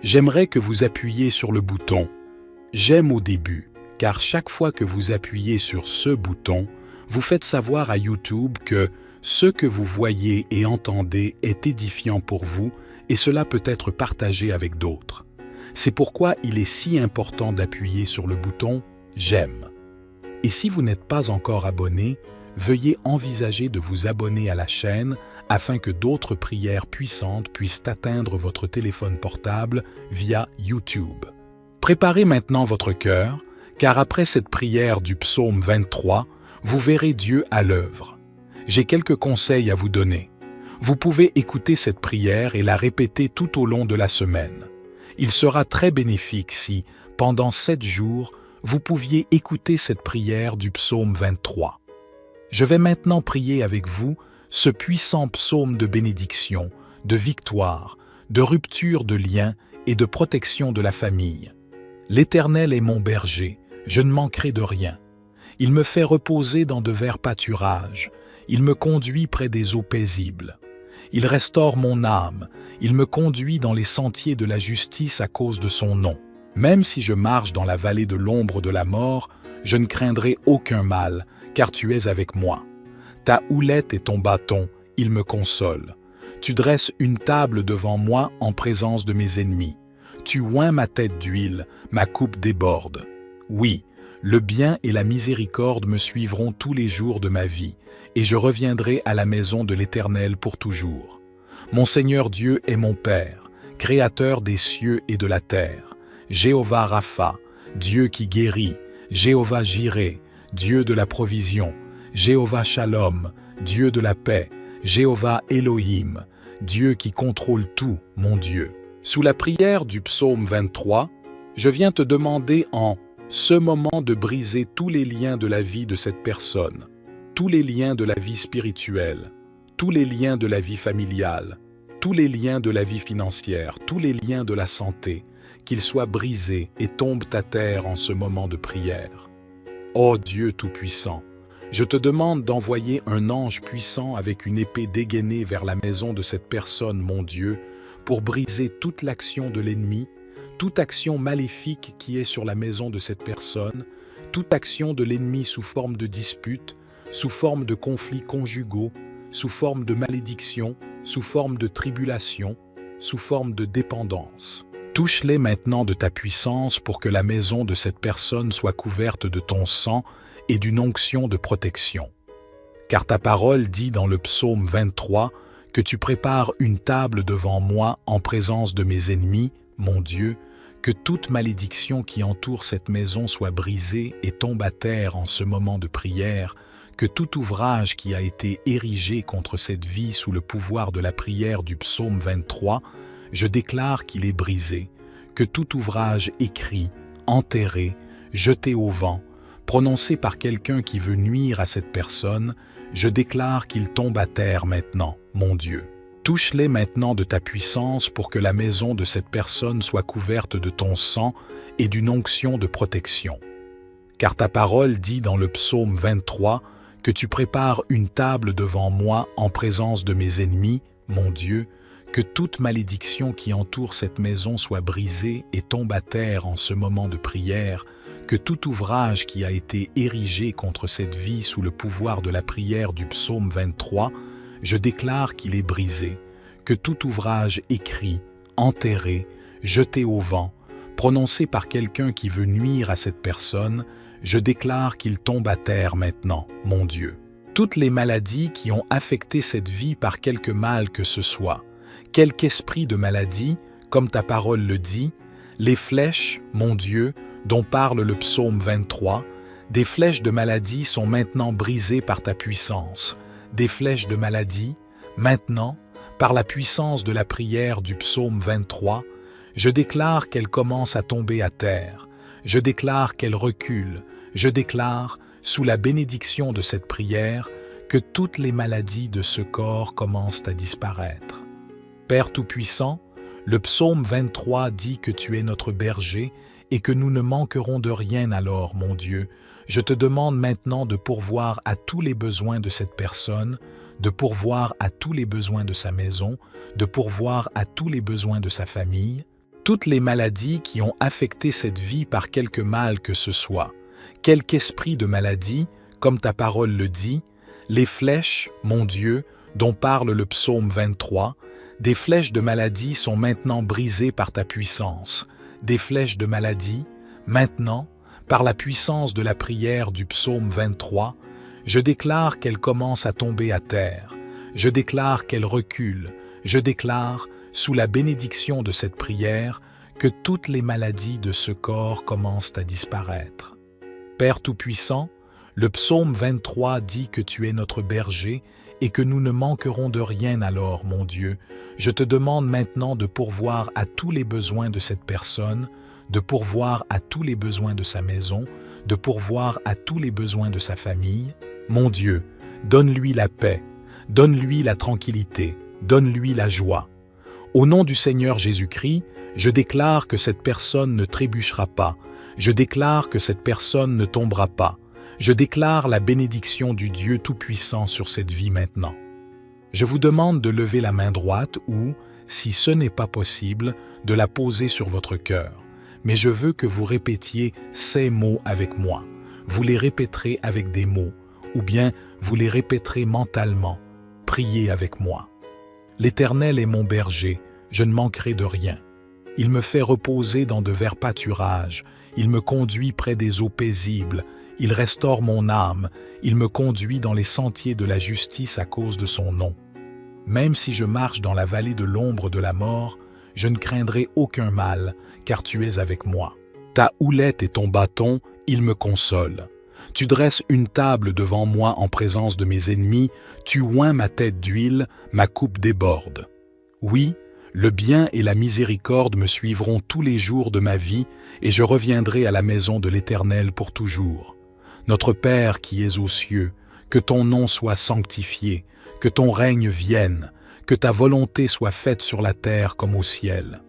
J'aimerais que vous appuyiez sur le bouton « J'aime » au début, car chaque fois que vous appuyez sur ce bouton, vous faites savoir à YouTube que ce que vous voyez et entendez est édifiant pour vous et cela peut être partagé avec d'autres. C'est pourquoi il est si important d'appuyer sur le bouton « J'aime ». Et si vous n'êtes pas encore abonné, veuillez envisager de vous abonner à la chaîne afin que d'autres prières puissantes puissent atteindre votre téléphone portable via YouTube. Préparez maintenant votre cœur, car après cette prière du psaume 23, vous verrez Dieu à l'œuvre. J'ai quelques conseils à vous donner. Vous pouvez écouter cette prière et la répéter tout au long de la semaine. Il sera très bénéfique si, pendant 7 jours, vous pouviez écouter cette prière du psaume 23. Je vais maintenant prier avec vous ce puissant psaume de bénédiction, de victoire, de rupture de liens et de protection de la famille. L'Éternel est mon berger, je ne manquerai de rien. Il me fait reposer dans de verts pâturages, il me conduit près des eaux paisibles. Il restaure mon âme, il me conduit dans les sentiers de la justice à cause de son nom. Même si je marche dans la vallée de l'ombre de la mort, je ne craindrai aucun mal, car tu es avec moi. Ta houlette et ton bâton, ils me consolent. Tu dresses une table devant moi en présence de mes ennemis. Tu oins ma tête d'huile, ma coupe déborde. Oui, le bien et la miséricorde me suivront tous les jours de ma vie, et je reviendrai à la maison de l'Éternel pour toujours. Mon Seigneur Dieu est mon Père, Créateur des cieux et de la terre. Jéhovah Rapha, Dieu qui guérit, Jéhovah Jireh, Dieu de la provision, Jéhovah Shalom, Dieu de la paix, Jéhovah Elohim, Dieu qui contrôle tout, mon Dieu. Sous la prière du psaume 23, je viens te demander en ce moment de briser tous les liens de la vie de cette personne, tous les liens de la vie spirituelle, tous les liens de la vie familiale, tous les liens de la vie financière, tous les liens de la santé, qu'ils soient brisés et tombent à terre en ce moment de prière. Ô Dieu Tout-Puissant, je te demande d'envoyer un ange puissant avec une épée dégainée vers la maison de cette personne, mon Dieu, pour briser toute l'action de l'ennemi, toute action maléfique qui est sur la maison de cette personne, toute action de l'ennemi sous forme de dispute, sous forme de conflits conjugaux, sous forme de malédiction, sous forme de tribulation, sous forme de dépendance. Touche-les maintenant de ta puissance pour que la maison de cette personne soit couverte de ton sang et d'une onction de protection. Car ta parole dit dans le psaume 23 que tu prépares une table devant moi en présence de mes ennemis, mon Dieu, que toute malédiction qui entoure cette maison soit brisée et tombe à terre en ce moment de prière, que tout ouvrage qui a été érigé contre cette vie sous le pouvoir de la prière du psaume 23, je déclare qu'il est brisé, que tout ouvrage écrit, enterré, jeté au vent, prononcé par quelqu'un qui veut nuire à cette personne, je déclare qu'il tombe à terre maintenant, mon Dieu. Touche-les maintenant de ta puissance pour que la maison de cette personne soit couverte de ton sang et d'une onction de protection. Car ta parole dit dans le psaume 23 que tu prépares une table devant moi en présence de mes ennemis, mon Dieu, que toute malédiction qui entoure cette maison soit brisée et tombe à terre en ce moment de prière, que tout ouvrage qui a été érigé contre cette vie sous le pouvoir de la prière du psaume 23, je déclare qu'il est brisé, que tout ouvrage écrit, enterré, jeté au vent, prononcé par quelqu'un qui veut nuire à cette personne, je déclare qu'il tombe à terre maintenant, mon Dieu. Toutes les maladies qui ont affecté cette vie par quelque mal que ce soit, quelque esprit de maladie, comme ta parole le dit, les flèches, mon Dieu, dont parle le psaume 23, des flèches de maladie sont maintenant brisées par ta puissance. Des flèches de maladie, maintenant, par la puissance de la prière du psaume 23, je déclare qu'elles commencent à tomber à terre. Je déclare qu'elles reculent. Je déclare, sous la bénédiction de cette prière, que toutes les maladies de ce corps commencent à disparaître. Père Tout-Puissant, le psaume 23 dit que tu es notre berger et que nous ne manquerons de rien alors, mon Dieu. Je te demande maintenant de pourvoir à tous les besoins de cette personne, de pourvoir à tous les besoins de sa maison, de pourvoir à tous les besoins de sa famille, toutes les maladies qui ont affecté cette vie par quelque mal que ce soit, quelque esprit de maladie, comme ta parole le dit, les flèches, mon Dieu, dont parle le psaume 23, des flèches de maladie sont maintenant brisées par ta puissance. Des flèches de maladie, maintenant, par la puissance de la prière du psaume 23, je déclare qu'elles commencent à tomber à terre. Je déclare qu'elles reculent. Je déclare, sous la bénédiction de cette prière, que toutes les maladies de ce corps commencent à disparaître. Père Tout-Puissant, le psaume 23 dit que tu es notre berger et que nous ne manquerons de rien alors, mon Dieu. Je te demande maintenant de pourvoir à tous les besoins de cette personne, de pourvoir à tous les besoins de sa maison, de pourvoir à tous les besoins de sa famille. Mon Dieu, donne-lui la paix, donne-lui la tranquillité, donne-lui la joie. Au nom du Seigneur Jésus-Christ, je déclare que cette personne ne trébuchera pas, je déclare que cette personne ne tombera pas, je déclare la bénédiction du Dieu Tout-Puissant sur cette vie maintenant. Je vous demande de lever la main droite ou, si ce n'est pas possible, de la poser sur votre cœur. Mais je veux que vous répétiez ces mots avec moi. Vous les répéterez avec des mots, ou bien vous les répéterez mentalement. Priez avec moi. L'Éternel est mon berger, je ne manquerai de rien. Il me fait reposer dans de verts pâturages, il me conduit près des eaux paisibles, il restaure mon âme, il me conduit dans les sentiers de la justice à cause de son nom. Même si je marche dans la vallée de l'ombre de la mort, je ne craindrai aucun mal, car tu es avec moi. Ta houlette et ton bâton, ils me consolent. Tu dresses une table devant moi en présence de mes ennemis, tu oins ma tête d'huile, ma coupe déborde. Oui, le bien et la miséricorde me suivront tous les jours de ma vie, et je reviendrai à la maison de l'Éternel pour toujours. Notre Père qui es aux cieux, que ton nom soit sanctifié, que ton règne vienne, que ta volonté soit faite sur la terre comme au ciel.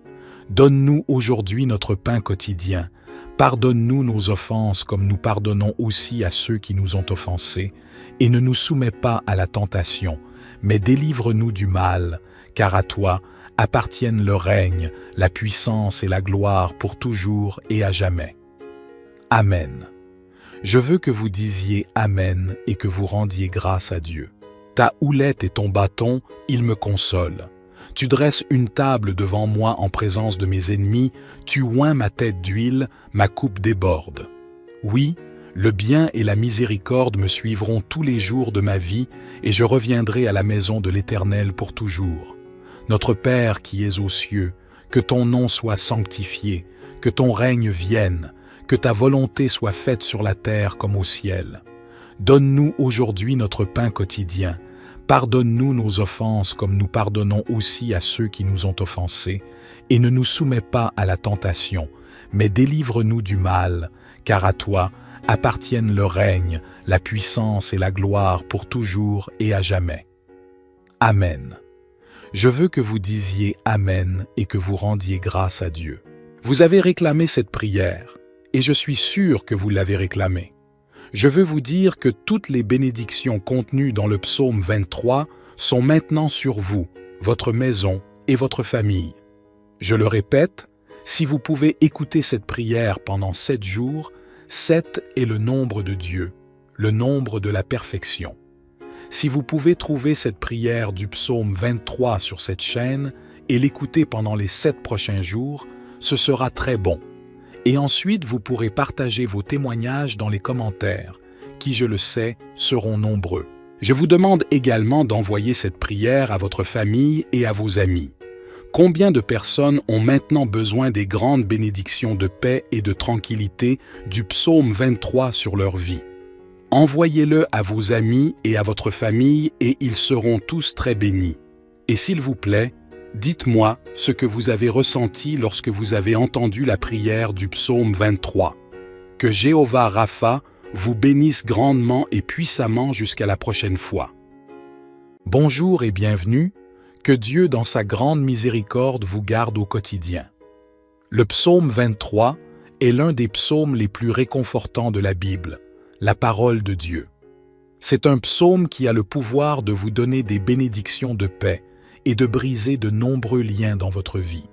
Donne-nous aujourd'hui notre pain quotidien. Pardonne-nous nos offenses comme nous pardonnons aussi à ceux qui nous ont offensés, et ne nous soumets pas à la tentation, mais délivre-nous du mal, car à toi appartiennent le règne, la puissance et la gloire pour toujours et à jamais. Amen. Je veux que vous disiez Amen et que vous rendiez grâce à Dieu. Ta houlette et ton bâton, ils me consolent. Tu dresses une table devant moi en présence de mes ennemis, tu oins ma tête d'huile, ma coupe déborde. Oui, le bien et la miséricorde me suivront tous les jours de ma vie, et je reviendrai à la maison de l'Éternel pour toujours. Notre Père qui es aux cieux, que ton nom soit sanctifié, que ton règne vienne, que ta volonté soit faite sur la terre comme au ciel. Donne-nous aujourd'hui notre pain quotidien. Pardonne-nous nos offenses comme nous pardonnons aussi à ceux qui nous ont offensés, et ne nous soumets pas à la tentation, mais délivre-nous du mal, car à toi appartiennent le règne, la puissance et la gloire pour toujours et à jamais. Amen. Je veux que vous disiez Amen et que vous rendiez grâce à Dieu. Vous avez réclamé cette prière, et je suis sûr que vous l'avez réclamée. Je veux vous dire que toutes les bénédictions contenues dans le psaume 23 sont maintenant sur vous, votre maison et votre famille. Je le répète, si vous pouvez écouter cette prière pendant 7 jours, 7 est le nombre de Dieu, le nombre de la perfection. Si vous pouvez trouver cette prière du psaume 23 sur cette chaîne et l'écouter pendant les 7 prochains jours, ce sera très bon. Et ensuite, vous pourrez partager vos témoignages dans les commentaires, qui, je le sais, seront nombreux. Je vous demande également d'envoyer cette prière à votre famille et à vos amis. Combien de personnes ont maintenant besoin des grandes bénédictions de paix et de tranquillité du psaume 23 sur leur vie? Envoyez-le à vos amis et à votre famille et ils seront tous très bénis. Et s'il vous plaît, dites-moi ce que vous avez ressenti lorsque vous avez entendu la prière du psaume 23. Que Jéhovah Rapha vous bénisse grandement et puissamment jusqu'à la prochaine fois. Bonjour et bienvenue, que Dieu dans sa grande miséricorde vous garde au quotidien. Le psaume 23 est l'un des psaumes les plus réconfortants de la Bible, la parole de Dieu. C'est un psaume qui a le pouvoir de vous donner des bénédictions de paix, et de briser de nombreux liens dans votre vie.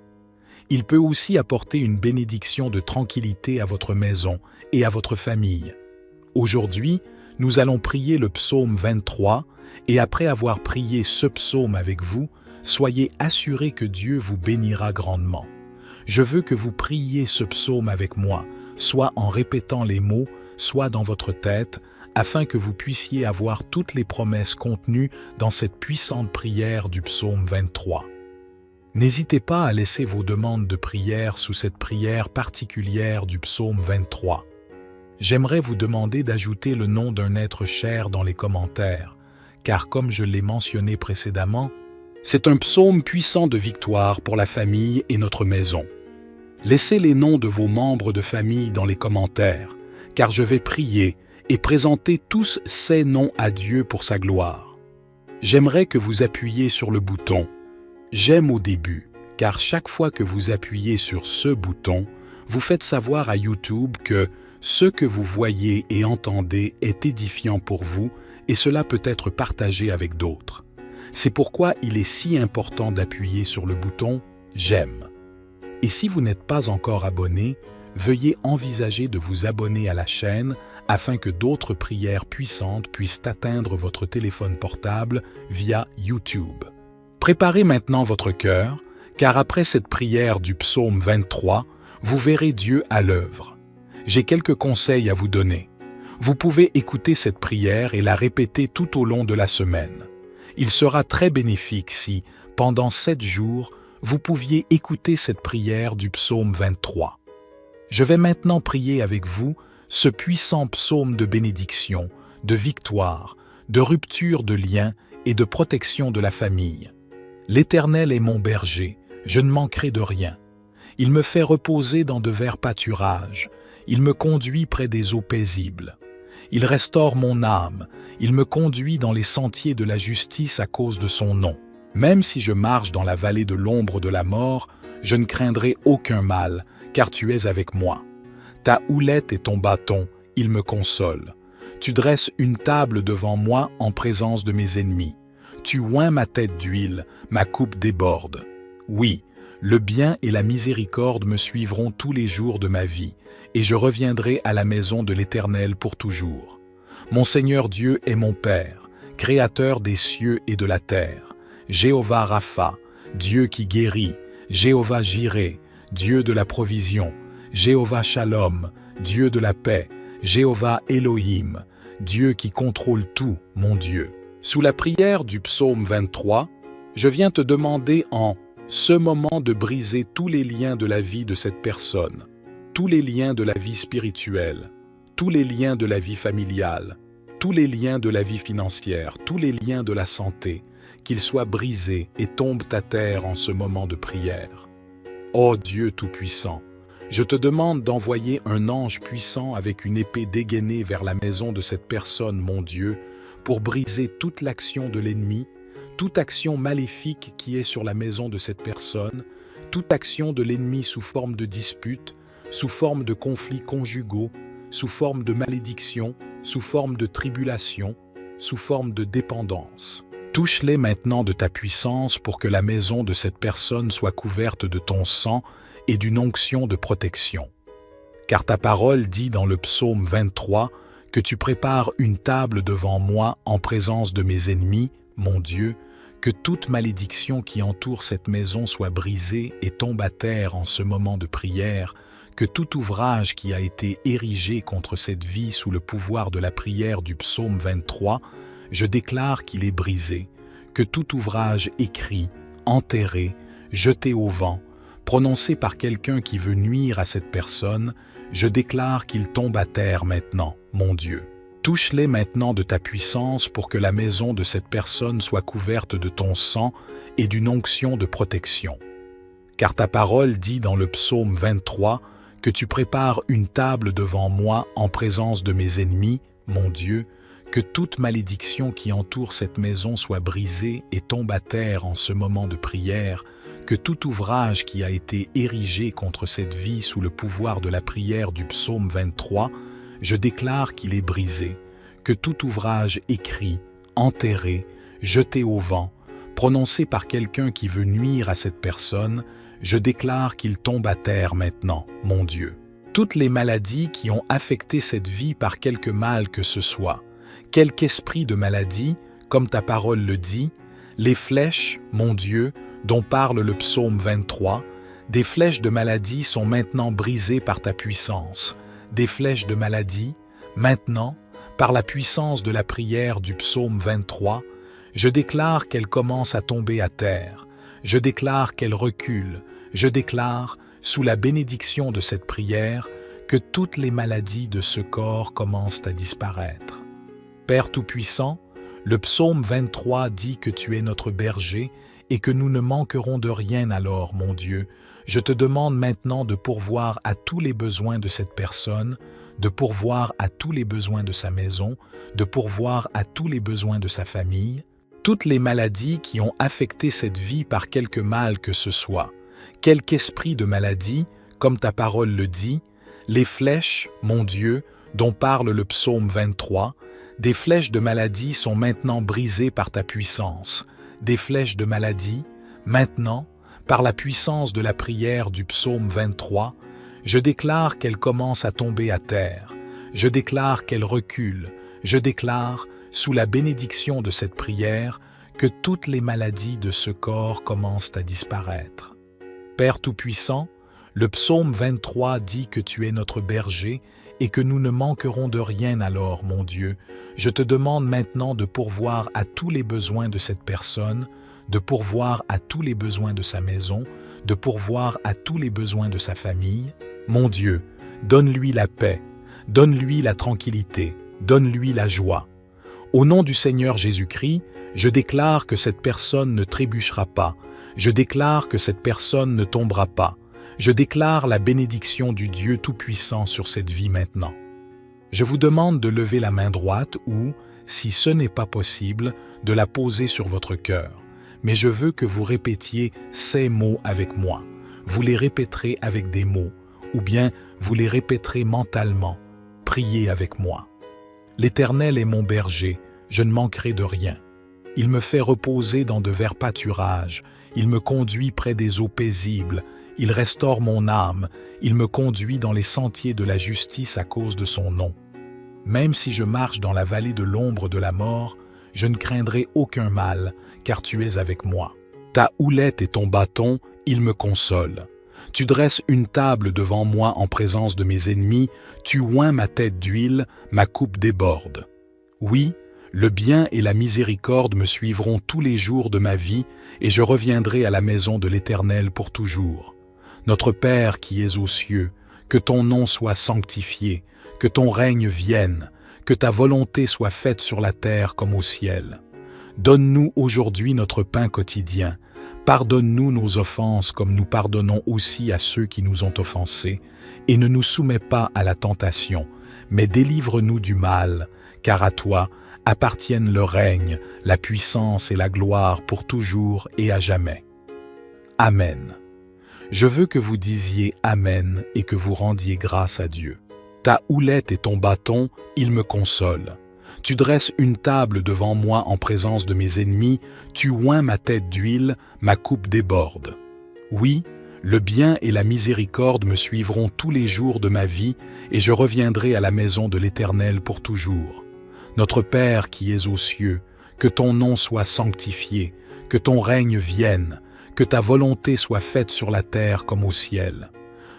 Il peut aussi apporter une bénédiction de tranquillité à votre maison et à votre famille. Aujourd'hui, nous allons prier le psaume 23 et après avoir prié ce psaume avec vous, soyez assurés que Dieu vous bénira grandement. Je veux que vous priez ce psaume avec moi, soit en répétant les mots, soit dans votre tête, afin que vous puissiez avoir toutes les promesses contenues dans cette puissante prière du psaume 23. N'hésitez pas à laisser vos demandes de prière sous cette prière particulière du psaume 23. J'aimerais vous demander d'ajouter le nom d'un être cher dans les commentaires, car comme je l'ai mentionné précédemment, c'est un psaume puissant de victoire pour la famille et notre maison. Laissez les noms de vos membres de famille dans les commentaires, car je vais prier et présentez tous ces noms à Dieu pour sa gloire. J'aimerais que vous appuyiez sur le bouton « J'aime » au début, car chaque fois que vous appuyez sur ce bouton, vous faites savoir à YouTube que ce que vous voyez et entendez est édifiant pour vous et cela peut être partagé avec d'autres. C'est pourquoi il est si important d'appuyer sur le bouton « J'aime ». Et si vous n'êtes pas encore abonné, veuillez envisager de vous abonner à la chaîne afin que d'autres prières puissantes puissent atteindre votre téléphone portable via YouTube. Préparez maintenant votre cœur, car après cette prière du psaume 23, vous verrez Dieu à l'œuvre. J'ai quelques conseils à vous donner. Vous pouvez écouter cette prière et la répéter tout au long de la semaine. Il sera très bénéfique si, pendant 7 jours, vous pouviez écouter cette prière du psaume 23. Je vais maintenant prier avec vous ce puissant psaume de bénédiction, de victoire, de rupture de liens et de protection de la famille. L'Éternel est mon berger, je ne manquerai de rien. Il me fait reposer dans de verts pâturages, il me conduit près des eaux paisibles. Il restaure mon âme, il me conduit dans les sentiers de la justice à cause de son nom. Même si je marche dans la vallée de l'ombre de la mort, je ne craindrai aucun mal, car tu es avec moi. Ta houlette et ton bâton, ils me consolent. Tu dresses une table devant moi en présence de mes ennemis. Tu oins ma tête d'huile, ma coupe déborde. Oui, le bien et la miséricorde me suivront tous les jours de ma vie, et je reviendrai à la maison de l'Éternel pour toujours. Mon Seigneur Dieu est mon Père, Créateur des cieux et de la terre. Jéhovah Rapha, Dieu qui guérit, Jéhovah Jireh, Dieu de la provision, Jéhovah Shalom, Dieu de la paix, Jéhovah Elohim, Dieu qui contrôle tout, mon Dieu. Sous la prière du psaume 23, je viens te demander en ce moment de briser tous les liens de la vie de cette personne, tous les liens de la vie spirituelle, tous les liens de la vie familiale, tous les liens de la vie financière, tous les liens de la santé, qu'ils soient brisés et tombent à terre en ce moment de prière. Ô Dieu Tout-Puissant, je te demande d'envoyer un ange puissant avec une épée dégainée vers la maison de cette personne, mon Dieu, pour briser toute l'action de l'ennemi, toute action maléfique qui est sur la maison de cette personne, toute action de l'ennemi sous forme de dispute, sous forme de conflits conjugaux, sous forme de malédiction, sous forme de tribulation, sous forme de dépendance. Touche-les maintenant de ta puissance pour que la maison de cette personne soit couverte de ton sang et d'une onction de protection. Car ta parole dit dans le psaume 23 que tu prépares une table devant moi en présence de mes ennemis, mon Dieu, que toute malédiction qui entoure cette maison soit brisée et tombe à terre en ce moment de prière, que tout ouvrage qui a été érigé contre cette vie sous le pouvoir de la prière du psaume 23, je déclare qu'il est brisé, que tout ouvrage écrit, enterré, jeté au vent, prononcé par quelqu'un qui veut nuire à cette personne, je déclare qu'il tombe à terre maintenant, mon Dieu. Touche-les maintenant de ta puissance pour que la maison de cette personne soit couverte de ton sang et d'une onction de protection. Car ta parole dit dans le psaume 23 que tu prépares une table devant moi en présence de mes ennemis, mon Dieu, que toute malédiction qui entoure cette maison soit brisée et tombe à terre en ce moment de prière, que tout ouvrage qui a été érigé contre cette vie sous le pouvoir de la prière du psaume 23, je déclare qu'il est brisé, que tout ouvrage écrit, enterré, jeté au vent, prononcé par quelqu'un qui veut nuire à cette personne, je déclare qu'il tombe à terre maintenant, mon Dieu. Toutes les maladies qui ont affecté cette vie par quelque mal que ce soit, quelque esprit de maladie, comme ta parole le dit, les flèches, mon Dieu, dont parle le psaume 23, des flèches de maladie sont maintenant brisées par ta puissance. Des flèches de maladie, maintenant, par la puissance de la prière du psaume 23, je déclare qu'elles commencent à tomber à terre. Je déclare qu'elles reculent. Je déclare, sous la bénédiction de cette prière, que toutes les maladies de ce corps commencent à disparaître. Père Tout-Puissant, le psaume 23 dit que tu es notre berger et que nous ne manquerons de rien alors, mon Dieu. Je te demande maintenant de pourvoir à tous les besoins de cette personne, de pourvoir à tous les besoins de sa maison, de pourvoir à tous les besoins de sa famille, toutes les maladies qui ont affecté cette vie par quelque mal que ce soit, quelque esprit de maladie, comme ta parole le dit, les flèches, mon Dieu, dont parle le psaume 23, des flèches de maladie sont maintenant brisées par ta puissance, des flèches de maladie, maintenant, par la puissance de la prière du psaume 23, je déclare qu'elles commencent à tomber à terre, je déclare qu'elles reculent, je déclare, sous la bénédiction de cette prière, que toutes les maladies de ce corps commencent à disparaître. Père Tout-Puissant, le psaume 23 dit que tu es notre berger et que nous ne manquerons de rien alors, mon Dieu. Je te demande maintenant de pourvoir à tous les besoins de cette personne, de pourvoir à tous les besoins de sa maison, de pourvoir à tous les besoins de sa famille. Mon Dieu, donne-lui la paix, donne-lui la tranquillité, donne-lui la joie. Au nom du Seigneur Jésus-Christ, je déclare que cette personne ne trébuchera pas, je déclare que cette personne ne tombera pas, je déclare la bénédiction du Dieu Tout-Puissant sur cette vie maintenant. Je vous demande de lever la main droite ou, si ce n'est pas possible, de la poser sur votre cœur. Mais je veux que vous répétiez ces mots avec moi. Vous les répéterez avec des mots, ou bien vous les répéterez mentalement. Priez avec moi. L'Éternel est mon berger, je ne manquerai de rien. Il me fait reposer dans de verts pâturages, il me conduit près des eaux paisibles, il restaure mon âme, il me conduit dans les sentiers de la justice à cause de son nom. Même si je marche dans la vallée de l'ombre de la mort, je ne craindrai aucun mal, car tu es avec moi. Ta houlette et ton bâton, ils me consolent. Tu dresses une table devant moi en présence de mes ennemis, tu oins ma tête d'huile, ma coupe déborde. Oui, le bien et la miséricorde me suivront tous les jours de ma vie, et je reviendrai à la maison de l'Éternel pour toujours. Notre Père qui es aux cieux, que ton nom soit sanctifié, que ton règne vienne, que ta volonté soit faite sur la terre comme au ciel. Donne-nous aujourd'hui notre pain quotidien. Pardonne-nous nos offenses comme nous pardonnons aussi à ceux qui nous ont offensés, et ne nous soumets pas à la tentation, mais délivre-nous du mal, car à toi appartiennent le règne, la puissance et la gloire pour toujours et à jamais. Amen. Je veux que vous disiez Amen et que vous rendiez grâce à Dieu. Ta houlette et ton bâton, ils me consolent. Tu dresses une table devant moi en présence de mes ennemis, tu oins ma tête d'huile, ma coupe déborde. Oui, le bien et la miséricorde me suivront tous les jours de ma vie, et je reviendrai à la maison de l'Éternel pour toujours. Notre Père qui es aux cieux, que ton nom soit sanctifié, que ton règne vienne, que ta volonté soit faite sur la terre comme au ciel.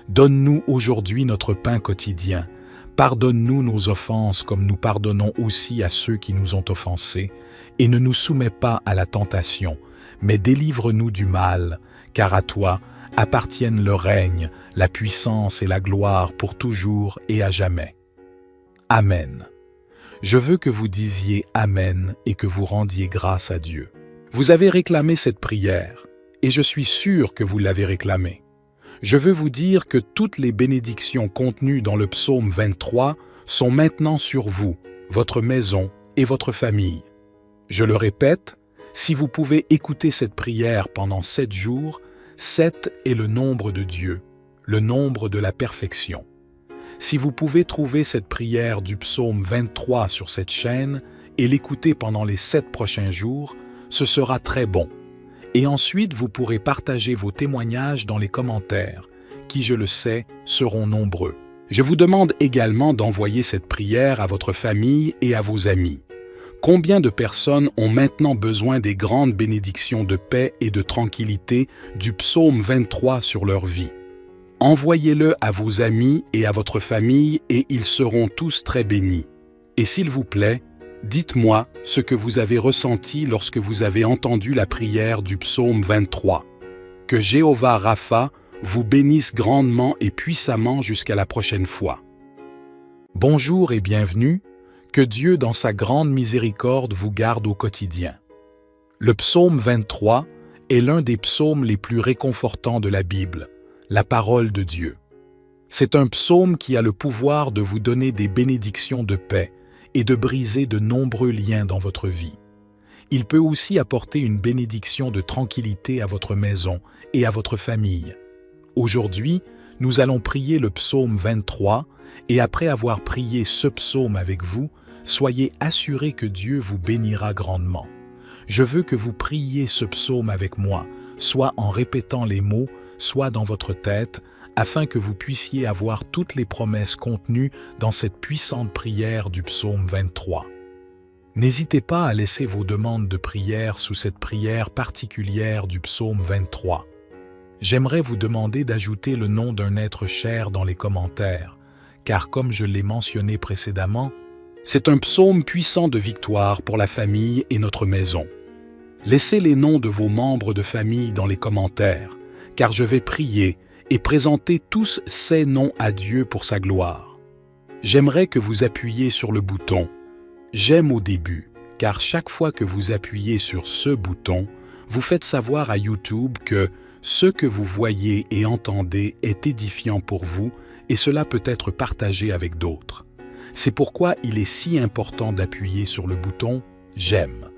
Donne-nous aujourd'hui notre pain quotidien. Pardonne-nous nos offenses comme nous pardonnons aussi à ceux qui nous ont offensés, et ne nous soumets pas à la tentation, mais délivre-nous du mal, car à toi appartiennent le règne, la puissance et la gloire pour toujours et à jamais. Amen. Je veux que vous disiez Amen et que vous rendiez grâce à Dieu. Vous avez réclamé cette prière, et je suis sûr que vous l'avez réclamée. Je veux vous dire que toutes les bénédictions contenues dans le psaume 23 sont maintenant sur vous, votre maison et votre famille. Je le répète, si vous pouvez écouter cette prière pendant 7 jours, 7 est le nombre de Dieu, le nombre de la perfection. Si vous pouvez trouver cette prière du psaume 23 sur cette chaîne et l'écouter pendant les 7 prochains jours, ce sera très bon. Et ensuite, vous pourrez partager vos témoignages dans les commentaires, qui, je le sais, seront nombreux. Je vous demande également d'envoyer cette prière à votre famille et à vos amis. Combien de personnes ont maintenant besoin des grandes bénédictions de paix et de tranquillité du psaume 23 sur leur vie? Envoyez-le à vos amis et à votre famille et ils seront tous très bénis. Et s'il vous plaît, dites-moi ce que vous avez ressenti lorsque vous avez entendu la prière du psaume 23. Que Jéhovah Rapha vous bénisse grandement et puissamment jusqu'à la prochaine fois. Bonjour et bienvenue, que Dieu dans sa grande miséricorde vous garde au quotidien. Le psaume 23 est l'un des psaumes les plus réconfortants de la Bible, la parole de Dieu. C'est un psaume qui a le pouvoir de vous donner des bénédictions de paix et de briser de nombreux liens dans votre vie. Il peut aussi apporter une bénédiction de tranquillité à votre maison et à votre famille. Aujourd'hui, nous allons prier le psaume 23 et après avoir prié ce psaume avec vous, soyez assurés que Dieu vous bénira grandement. Je veux que vous priez ce psaume avec moi, soit en répétant les mots, soit dans votre tête, afin que vous puissiez avoir toutes les promesses contenues dans cette puissante prière du psaume 23. N'hésitez pas à laisser vos demandes de prière sous cette prière particulière du psaume 23. J'aimerais vous demander d'ajouter le nom d'un être cher dans les commentaires, car comme je l'ai mentionné précédemment, c'est un psaume puissant de victoire pour la famille et notre maison. Laissez les noms de vos membres de famille dans les commentaires, car je vais prier et présenter tous ces noms à Dieu pour sa gloire. J'aimerais que vous appuyiez sur le bouton « J'aime » au début, car chaque fois que vous appuyez sur ce bouton, vous faites savoir à YouTube que ce que vous voyez et entendez est édifiant pour vous et cela peut être partagé avec d'autres. C'est pourquoi il est si important d'appuyer sur le bouton « J'aime ».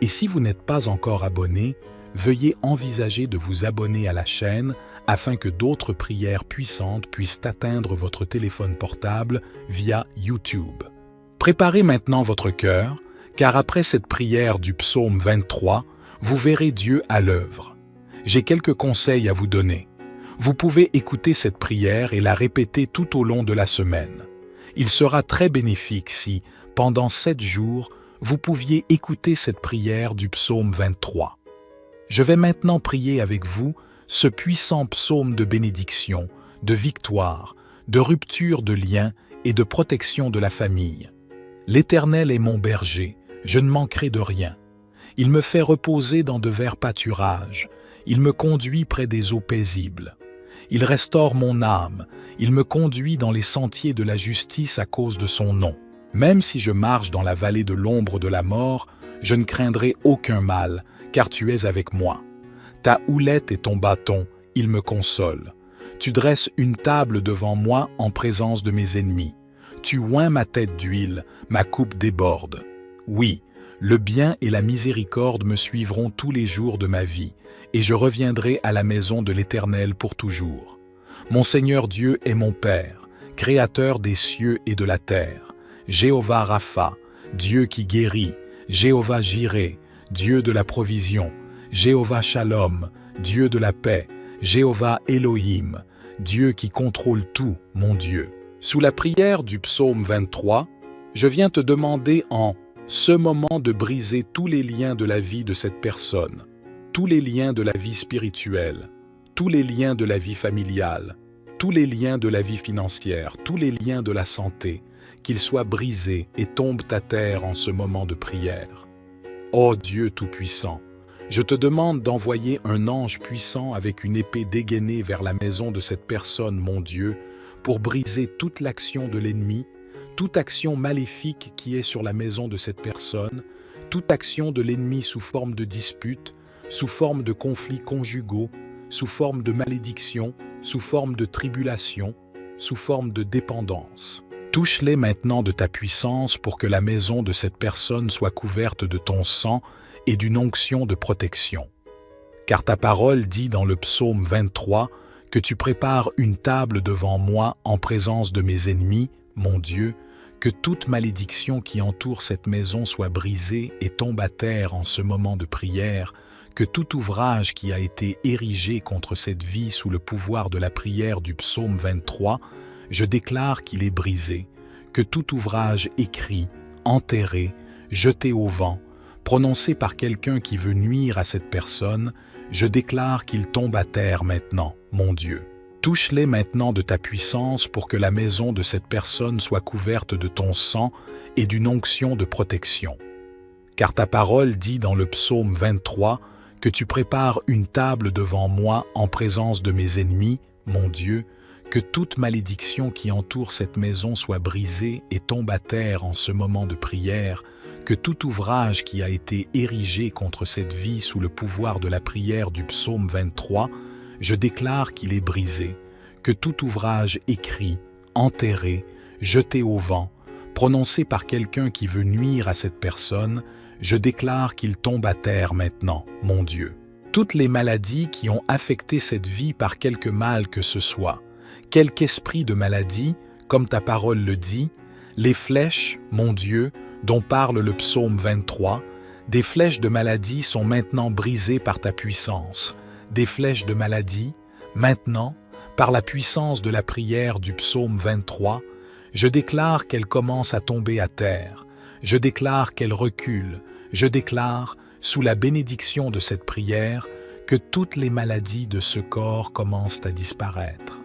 Et si vous n'êtes pas encore abonné, veuillez envisager de vous abonner à la chaîne afin que d'autres prières puissantes puissent atteindre votre téléphone portable via YouTube. Préparez maintenant votre cœur, car après cette prière du psaume 23, vous verrez Dieu à l'œuvre. J'ai quelques conseils à vous donner. Vous pouvez écouter cette prière et la répéter tout au long de la semaine. Il sera très bénéfique si, pendant 7 jours, vous pouviez écouter cette prière du psaume 23. Je vais maintenant prier avec vous ce puissant psaume de bénédiction, de victoire, de rupture de liens et de protection de la famille. L'Éternel est mon berger, je ne manquerai de rien. Il me fait reposer dans de verts pâturages, il me conduit près des eaux paisibles. Il restaure mon âme, il me conduit dans les sentiers de la justice à cause de son nom. Même si je marche dans la vallée de l'ombre de la mort, je ne craindrai aucun mal, car tu es avec moi. Ta houlette et ton bâton, ils me consolent. Tu dresses une table devant moi en présence de mes ennemis. Tu oins ma tête d'huile, ma coupe déborde. Oui, le bien et la miséricorde me suivront tous les jours de ma vie, et je reviendrai à la maison de l'Éternel pour toujours. Mon Seigneur Dieu est mon Père, Créateur des cieux et de la terre. Jéhovah Rapha, Dieu qui guérit, Jéhovah Jireh, Dieu de la provision, Jéhovah Shalom, Dieu de la paix, Jéhovah Elohim, Dieu qui contrôle tout, mon Dieu. Sous la prière du psaume 23, je viens te demander en ce moment de briser tous les liens de la vie de cette personne, tous les liens de la vie spirituelle, tous les liens de la vie familiale, tous les liens de la vie financière, tous les liens de la santé, qu'ils soient brisés et tombent à terre en ce moment de prière. Ô Dieu Tout-Puissant, je te demande d'envoyer un ange puissant avec une épée dégainée vers la maison de cette personne, mon Dieu, pour briser toute l'action de l'ennemi, toute action maléfique qui est sur la maison de cette personne, toute action de l'ennemi sous forme de dispute, sous forme de conflits conjugaux, sous forme de malédiction, sous forme de tribulation, sous forme de dépendance. Touche-les maintenant de ta puissance pour que la maison de cette personne soit couverte de ton sang et d'une onction de protection. Car ta parole dit dans le psaume 23 que tu prépares une table devant moi en présence de mes ennemis, mon Dieu, que toute malédiction qui entoure cette maison soit brisée et tombe à terre en ce moment de prière, que tout ouvrage qui a été érigé contre cette vie sous le pouvoir de la prière du psaume 23, je déclare qu'il est brisé, que tout ouvrage écrit, enterré, jeté au vent, prononcé par quelqu'un qui veut nuire à cette personne, je déclare qu'il tombe à terre maintenant, mon Dieu. Touche-les maintenant de ta puissance pour que la maison de cette personne soit couverte de ton sang et d'une onction de protection. Car ta parole dit dans le psaume 23 que tu prépares une table devant moi en présence de mes ennemis, mon Dieu, que toute malédiction qui entoure cette maison soit brisée et tombe à terre en ce moment de prière, que tout ouvrage qui a été érigé contre cette vie sous le pouvoir de la prière du psaume 23, je déclare qu'il est brisé, que tout ouvrage écrit, enterré, jeté au vent, prononcé par quelqu'un qui veut nuire à cette personne, je déclare qu'il tombe à terre maintenant, mon Dieu. Toutes les maladies qui ont affecté cette vie par quelque mal que ce soit, quelque esprit de maladie, comme ta parole le dit, les flèches, mon Dieu, dont parle le psaume 23, des flèches de maladie sont maintenant brisées par ta puissance. Des flèches de maladie, maintenant, par la puissance de la prière du psaume 23, je déclare qu'elles commencent à tomber à terre. Je déclare qu'elles reculent. Je déclare, sous la bénédiction de cette prière, que toutes les maladies de ce corps commencent à disparaître.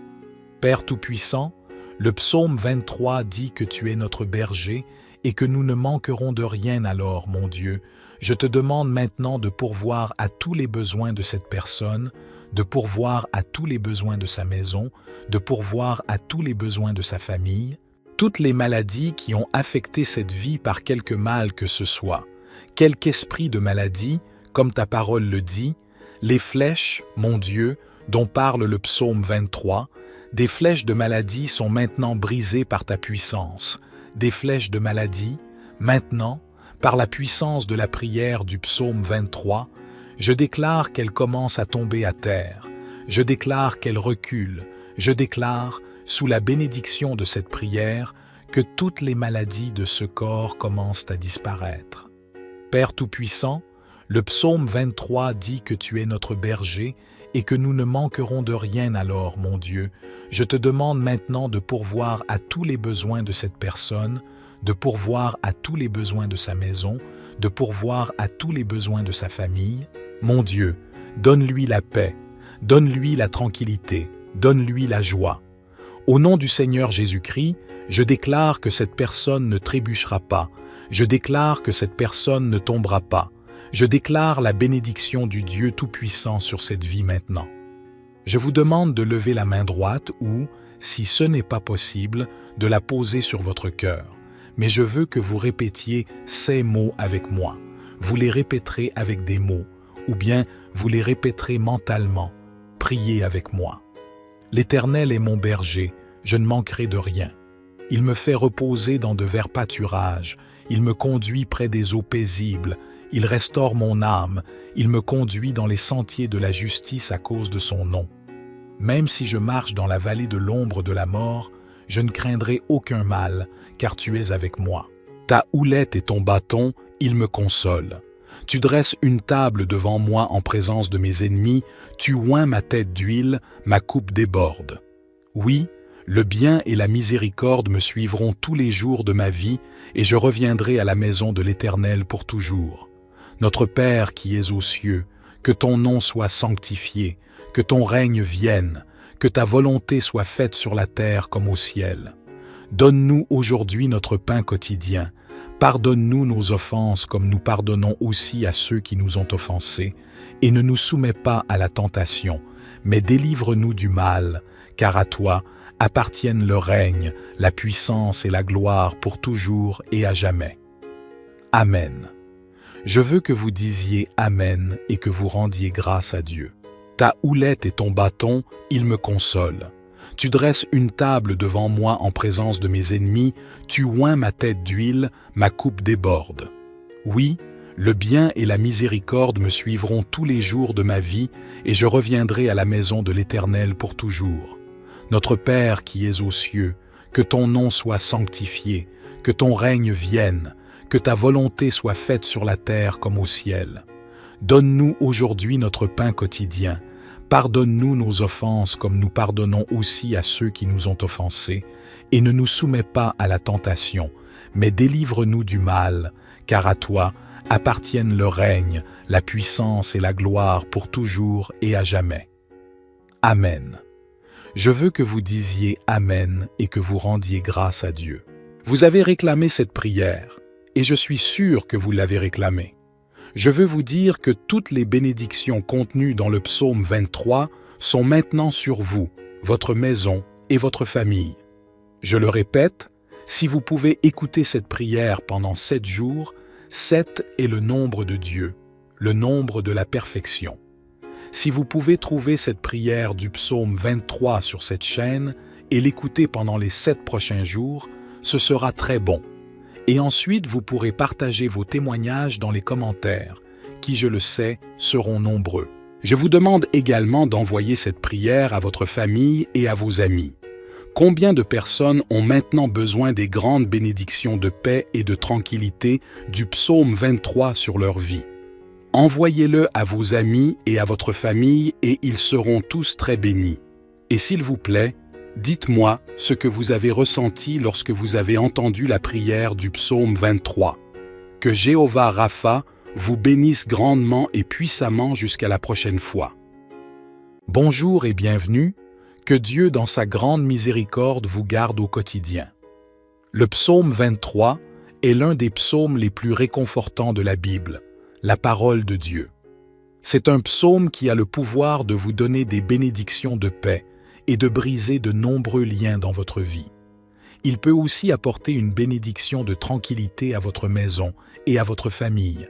Père Tout-Puissant, le psaume 23 dit que tu es notre berger et que nous ne manquerons de rien alors, mon Dieu. Je te demande maintenant de pourvoir à tous les besoins de cette personne, de pourvoir à tous les besoins de sa maison, de pourvoir à tous les besoins de sa famille, toutes les maladies qui ont affecté cette vie par quelque mal que ce soit, quelque esprit de maladie, comme ta parole le dit, les flèches, mon Dieu, dont parle le psaume 23, des flèches de maladie sont maintenant brisées par ta puissance. Des flèches de maladie, maintenant, par la puissance de la prière du psaume 23, je déclare qu'elles commencent à tomber à terre. Je déclare qu'elles reculent. Je déclare, sous la bénédiction de cette prière, que toutes les maladies de ce corps commencent à disparaître. Père Tout-Puissant, le psaume 23 dit que tu es notre berger et que nous ne manquerons de rien alors, mon Dieu. Je te demande maintenant de pourvoir à tous les besoins de cette personne, de pourvoir à tous les besoins de sa maison, de pourvoir à tous les besoins de sa famille. Mon Dieu, donne-lui la paix, donne-lui la tranquillité, donne-lui la joie. Au nom du Seigneur Jésus-Christ, je déclare que cette personne ne trébuchera pas. Je déclare que cette personne ne tombera pas. Je déclare la bénédiction du Dieu Tout-Puissant sur cette vie maintenant. Je vous demande de lever la main droite ou, si ce n'est pas possible, de la poser sur votre cœur. Mais je veux que vous répétiez ces mots avec moi. Vous les répéterez avec des mots, ou bien vous les répéterez mentalement. Priez avec moi. L'Éternel est mon berger, je ne manquerai de rien. Il me fait reposer dans de verts pâturages, il me conduit près des eaux paisibles, il restaure mon âme, il me conduit dans les sentiers de la justice à cause de son nom. Même si je marche dans la vallée de l'ombre de la mort, je ne craindrai aucun mal, car tu es avec moi. Ta houlette et ton bâton, ils me consolent. Tu dresses une table devant moi en présence de mes ennemis, tu oins ma tête d'huile, ma coupe déborde. Oui, le bien et la miséricorde me suivront tous les jours de ma vie, et je reviendrai à la maison de l'Éternel pour toujours. Notre Père qui es aux cieux, que ton nom soit sanctifié, que ton règne vienne, que ta volonté soit faite sur la terre comme au ciel. Donne-nous aujourd'hui notre pain quotidien. Pardonne-nous nos offenses comme nous pardonnons aussi à ceux qui nous ont offensés, et ne nous soumets pas à la tentation, mais délivre-nous du mal, car à toi appartiennent le règne, la puissance et la gloire pour toujours et à jamais. Amen. Je veux que vous disiez Amen et que vous rendiez grâce à Dieu. Ta houlette et ton bâton, ils me consolent. Tu dresses une table devant moi en présence de mes ennemis, tu oins ma tête d'huile, ma coupe déborde. Oui, le bien et la miséricorde me suivront tous les jours de ma vie, et je reviendrai à la maison de l'Éternel pour toujours. Notre Père qui es aux cieux, que ton nom soit sanctifié, que ton règne vienne, que ta volonté soit faite sur la terre comme au ciel. Donne-nous aujourd'hui notre pain quotidien. Pardonne-nous nos offenses comme nous pardonnons aussi à ceux qui nous ont offensés, et ne nous soumets pas à la tentation, mais délivre-nous du mal, car à toi appartiennent le règne, la puissance et la gloire pour toujours et à jamais. Amen. Je veux que vous disiez Amen et que vous rendiez grâce à Dieu. Vous avez réclamé cette prière, et je suis sûr que vous l'avez réclamée. Je veux vous dire que toutes les bénédictions contenues dans le psaume 23 sont maintenant sur vous, votre maison et votre famille. Je le répète, si vous pouvez écouter cette prière pendant 7 jours, 7 est le nombre de Dieu, le nombre de la perfection. Si vous pouvez trouver cette prière du psaume 23 sur cette chaîne et l'écouter pendant les 7 prochains jours, ce sera très bon. Et ensuite, vous pourrez partager vos témoignages dans les commentaires, qui, je le sais, seront nombreux. Je vous demande également d'envoyer cette prière à votre famille et à vos amis. Combien de personnes ont maintenant besoin des grandes bénédictions de paix et de tranquillité du psaume 23 sur leur vie? Envoyez-le à vos amis et à votre famille et ils seront tous très bénis. Et s'il vous plaît, dites-moi ce que vous avez ressenti lorsque vous avez entendu la prière du psaume 23. Que Jéhovah Rapha vous bénisse grandement et puissamment jusqu'à la prochaine fois. Bonjour et bienvenue, que Dieu dans sa grande miséricorde vous garde au quotidien. Le psaume 23 est l'un des psaumes les plus réconfortants de la Bible, la parole de Dieu. C'est un psaume qui a le pouvoir de vous donner des bénédictions de paix et de briser de nombreux liens dans votre vie. Il peut aussi apporter une bénédiction de tranquillité à votre maison et à votre famille.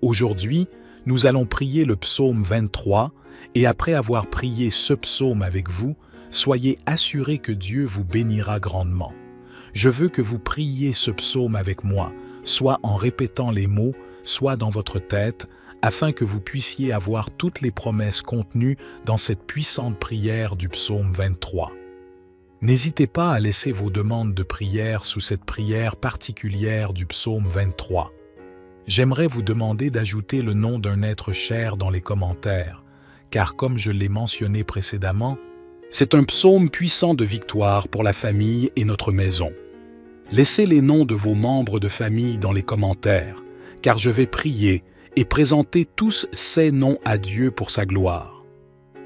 Aujourd'hui, nous allons prier le psaume 23 et après avoir prié ce psaume avec vous, soyez assurés que Dieu vous bénira grandement. Je veux que vous priez ce psaume avec moi, soit en répétant les mots, soit dans votre tête, afin que vous puissiez avoir toutes les promesses contenues dans cette puissante prière du psaume 23. N'hésitez pas à laisser vos demandes de prière sous cette prière particulière du psaume 23. J'aimerais vous demander d'ajouter le nom d'un être cher dans les commentaires, car comme je l'ai mentionné précédemment, c'est un psaume puissant de victoire pour la famille et notre maison. Laissez les noms de vos membres de famille dans les commentaires, car je vais prier et présenter tous ces noms à Dieu pour sa gloire.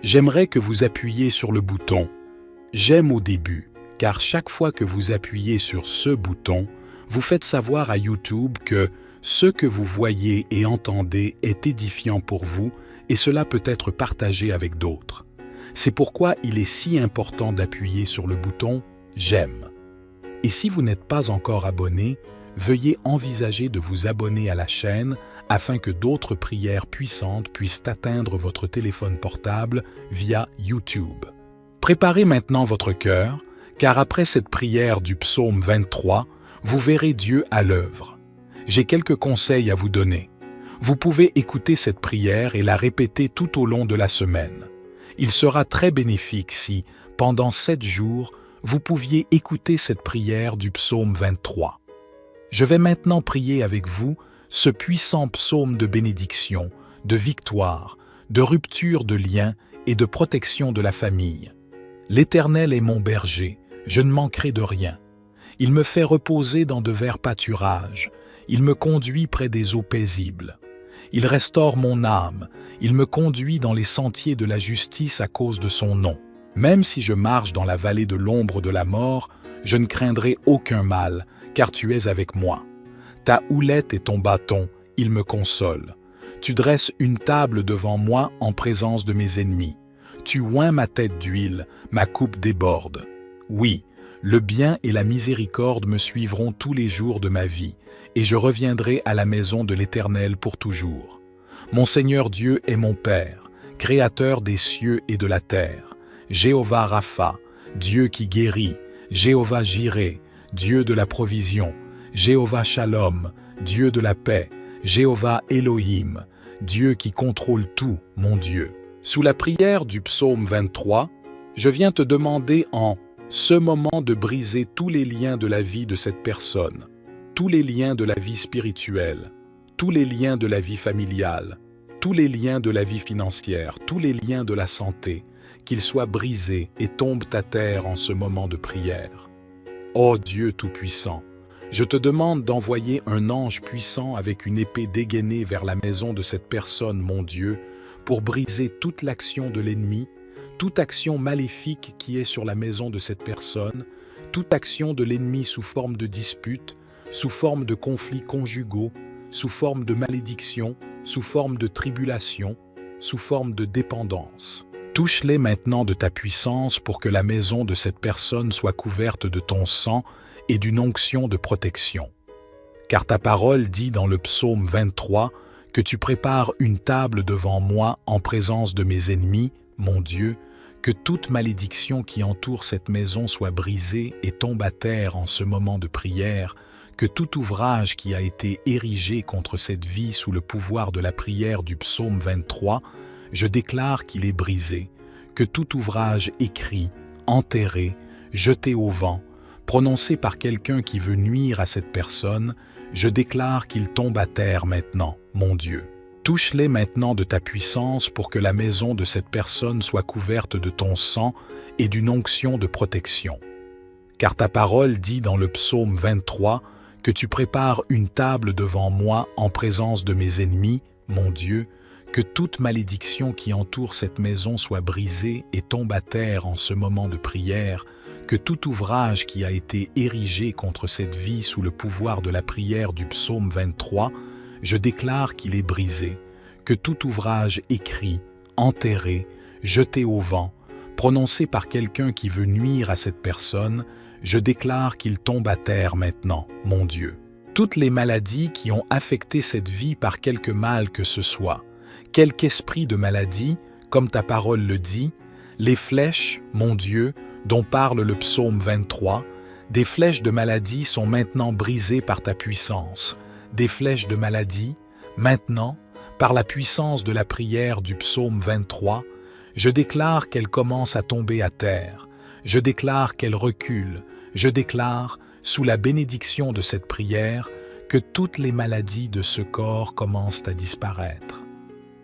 J'aimerais que vous appuyiez sur le bouton « J'aime » au début, car chaque fois que vous appuyez sur ce bouton, vous faites savoir à YouTube que ce que vous voyez et entendez est édifiant pour vous et cela peut être partagé avec d'autres. C'est pourquoi il est si important d'appuyer sur le bouton « J'aime ». Et si vous n'êtes pas encore abonné, veuillez envisager de vous abonner à la chaîne afin que d'autres prières puissantes puissent atteindre votre téléphone portable via YouTube. Préparez maintenant votre cœur, car après cette prière du psaume 23, vous verrez Dieu à l'œuvre. J'ai quelques conseils à vous donner. Vous pouvez écouter cette prière et la répéter tout au long de la semaine. Il sera très bénéfique si, pendant 7 jours, vous pouviez écouter cette prière du psaume 23. Je vais maintenant prier avec vous ce puissant psaume de bénédiction, de victoire, de rupture de liens et de protection de la famille. L'Éternel est mon berger, je ne manquerai de rien. Il me fait reposer dans de verts pâturages. Il me conduit près des eaux paisibles. Il restaure mon âme. Il me conduit dans les sentiers de la justice à cause de son nom. Même si je marche dans la vallée de l'ombre de la mort, je ne craindrai aucun mal, car tu es avec moi. Ta houlette et ton bâton, ils me consolent. Tu dresses une table devant moi en présence de mes ennemis. Tu oins ma tête d'huile, ma coupe déborde. Oui, le bien et la miséricorde me suivront tous les jours de ma vie, et je reviendrai à la maison de l'Éternel pour toujours. Mon Seigneur Dieu est mon Père, Créateur des cieux et de la terre. Jéhovah Rapha, Dieu qui guérit, Jéhovah Jireh, Dieu de la provision, Jéhovah Shalom, Dieu de la paix, Jéhovah Elohim, Dieu qui contrôle tout, mon Dieu. Sous la prière du psaume 23, je viens te demander en ce moment de briser tous les liens de la vie de cette personne, tous les liens de la vie spirituelle, tous les liens de la vie familiale, tous les liens de la vie financière, tous les liens de la santé, qu'ils soient brisés et tombent à terre en ce moment de prière. Ô Dieu Tout-Puissant, je te demande d'envoyer un ange puissant avec une épée dégainée vers la maison de cette personne, mon Dieu, pour briser toute l'action de l'ennemi, toute action maléfique qui est sur la maison de cette personne, toute action de l'ennemi sous forme de dispute, sous forme de conflits conjugaux, sous forme de malédiction, sous forme de tribulation, sous forme de dépendance. Touche-les maintenant de ta puissance pour que la maison de cette personne soit couverte de ton sang et d'une onction de protection. Car ta parole dit dans le psaume 23 que tu prépares une table devant moi en présence de mes ennemis, mon Dieu, que toute malédiction qui entoure cette maison soit brisée et tombe à terre en ce moment de prière, que tout ouvrage qui a été érigé contre cette vie sous le pouvoir de la prière du psaume 23, je déclare qu'il est brisé, que tout ouvrage écrit, enterré, jeté au vent, prononcé par quelqu'un qui veut nuire à cette personne, je déclare qu'il tombe à terre maintenant, mon Dieu. Touche-les maintenant de ta puissance pour que la maison de cette personne soit couverte de ton sang et d'une onction de protection. Car ta parole dit dans le psaume 23 que tu prépares une table devant moi en présence de mes ennemis, mon Dieu, que toute malédiction qui entoure cette maison soit brisée et tombe à terre en ce moment de prière, que tout ouvrage qui a été érigé contre cette vie sous le pouvoir de la prière du psaume 23, je déclare qu'il est brisé, que tout ouvrage écrit, enterré, jeté au vent, prononcé par quelqu'un qui veut nuire à cette personne, je déclare qu'il tombe à terre maintenant, mon Dieu. Toutes les maladies qui ont affecté cette vie par quelque mal que ce soit, quelque esprit de maladie, comme ta parole le dit, les flèches, mon Dieu, dont parle le psaume 23, des flèches de maladie sont maintenant brisées par ta puissance. Des flèches de maladie, maintenant, par la puissance de la prière du psaume 23, je déclare qu'elles commencent à tomber à terre. Je déclare qu'elles reculent. Je déclare, sous la bénédiction de cette prière, que toutes les maladies de ce corps commencent à disparaître.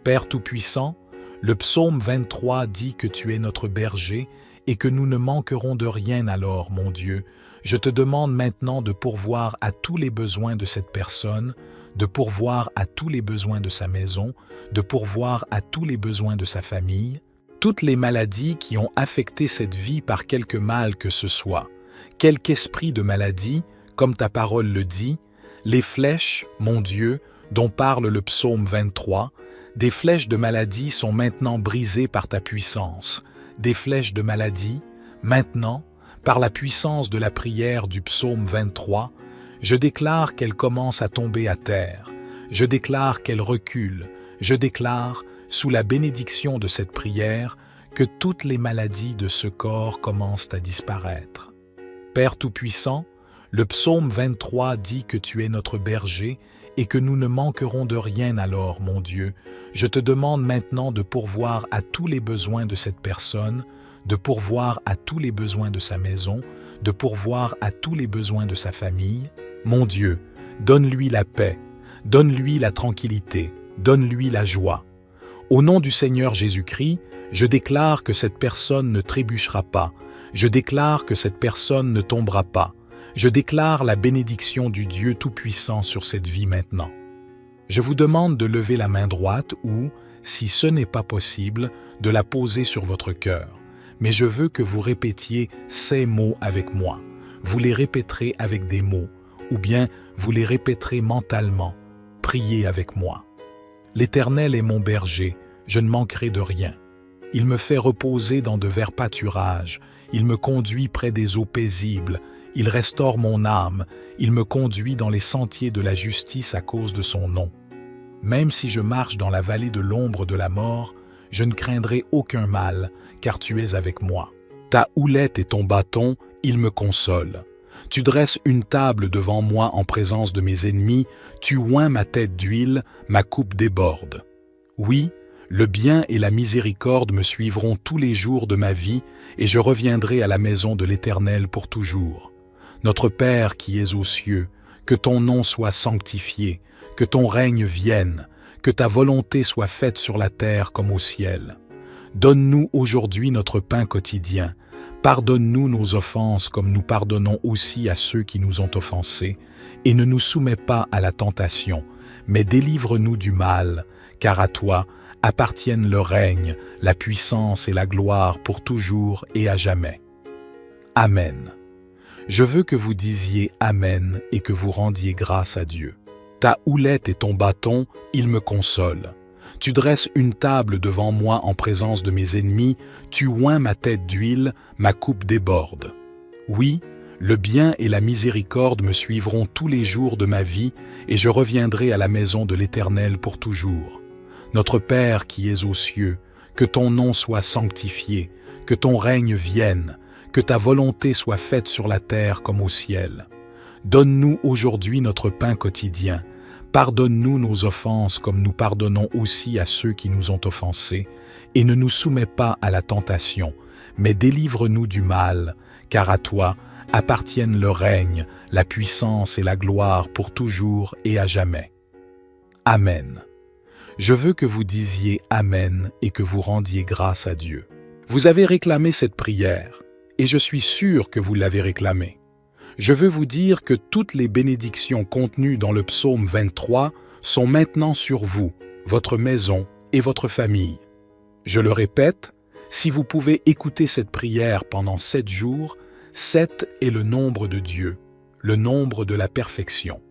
Père Tout-Puissant, le psaume 23 dit que tu es notre berger et que nous ne manquerons de rien alors, mon Dieu. Je te demande maintenant de pourvoir à tous les besoins de cette personne, de pourvoir à tous les besoins de sa maison, de pourvoir à tous les besoins de sa famille, toutes les maladies qui ont affecté cette vie par quelque mal que ce soit, quelque esprit de maladie, comme ta parole le dit, les flèches, mon Dieu, dont parle le psaume 23, des flèches de maladie sont maintenant brisées par ta puissance. Des flèches de maladie, maintenant, par la puissance de la prière du psaume 23, je déclare qu'elles commencent à tomber à terre. Je déclare qu'elles reculent. Je déclare, sous la bénédiction de cette prière, que toutes les maladies de ce corps commencent à disparaître. Père Tout-Puissant, le psaume 23 dit que tu es notre berger et que nous ne manquerons de rien alors, mon Dieu. Je te demande maintenant de pourvoir à tous les besoins de cette personne, de pourvoir à tous les besoins de sa maison, de pourvoir à tous les besoins de sa famille. Mon Dieu, donne-lui la paix, donne-lui la tranquillité, donne-lui la joie. Au nom du Seigneur Jésus-Christ, je déclare que cette personne ne trébuchera pas. Je déclare que cette personne ne tombera pas. Je déclare la bénédiction du Dieu Tout-Puissant sur cette vie maintenant. Je vous demande de lever la main droite ou, si ce n'est pas possible, de la poser sur votre cœur. Mais je veux que vous répétiez ces mots avec moi. Vous les répéterez avec des mots, ou bien vous les répéterez mentalement. Priez avec moi. L'Éternel est mon berger, je ne manquerai de rien. Il me fait reposer dans de verts pâturages, il me conduit près des eaux paisibles, il restaure mon âme, il me conduit dans les sentiers de la justice à cause de son nom. Même si je marche dans la vallée de l'ombre de la mort, je ne craindrai aucun mal, car tu es avec moi. Ta houlette et ton bâton, ils me consolent. Tu dresses une table devant moi en présence de mes ennemis, tu oins ma tête d'huile, ma coupe déborde. Oui, le bien et la miséricorde me suivront tous les jours de ma vie, et je reviendrai à la maison de l'Éternel pour toujours. Notre Père qui es aux cieux, que ton nom soit sanctifié, que ton règne vienne, que ta volonté soit faite sur la terre comme au ciel. Donne-nous aujourd'hui notre pain quotidien. Pardonne-nous nos offenses comme nous pardonnons aussi à ceux qui nous ont offensés, et ne nous soumets pas à la tentation, mais délivre-nous du mal, car à toi appartiennent le règne, la puissance et la gloire pour toujours et à jamais. Amen. Je veux que vous disiez Amen et que vous rendiez grâce à Dieu. Ta houlette et ton bâton, ils me consolent. Tu dresses une table devant moi en présence de mes ennemis, tu oins ma tête d'huile, ma coupe déborde. Oui, Le bien et la miséricorde me suivront tous les jours de ma vie, et je reviendrai à la maison de l'Éternel pour toujours. Notre Père qui es aux cieux, que ton nom soit sanctifié, que ton règne vienne, que ta volonté soit faite sur la terre comme au ciel. Donne-nous aujourd'hui notre pain quotidien. Pardonne-nous nos offenses comme nous pardonnons aussi à ceux qui nous ont offensés, et ne nous soumets pas à la tentation, mais délivre-nous du mal, car à toi appartiennent le règne, la puissance et la gloire pour toujours et à jamais. Amen. Je veux que vous disiez Amen et que vous rendiez grâce à Dieu. Vous avez réclamé cette prière, et je suis sûr que vous l'avez réclamée. Je veux vous dire que toutes les bénédictions contenues dans le psaume 23 sont maintenant sur vous, votre maison et votre famille. Je le répète, si vous pouvez écouter cette prière pendant 7 jours, 7 est le nombre de Dieu, le nombre de la perfection.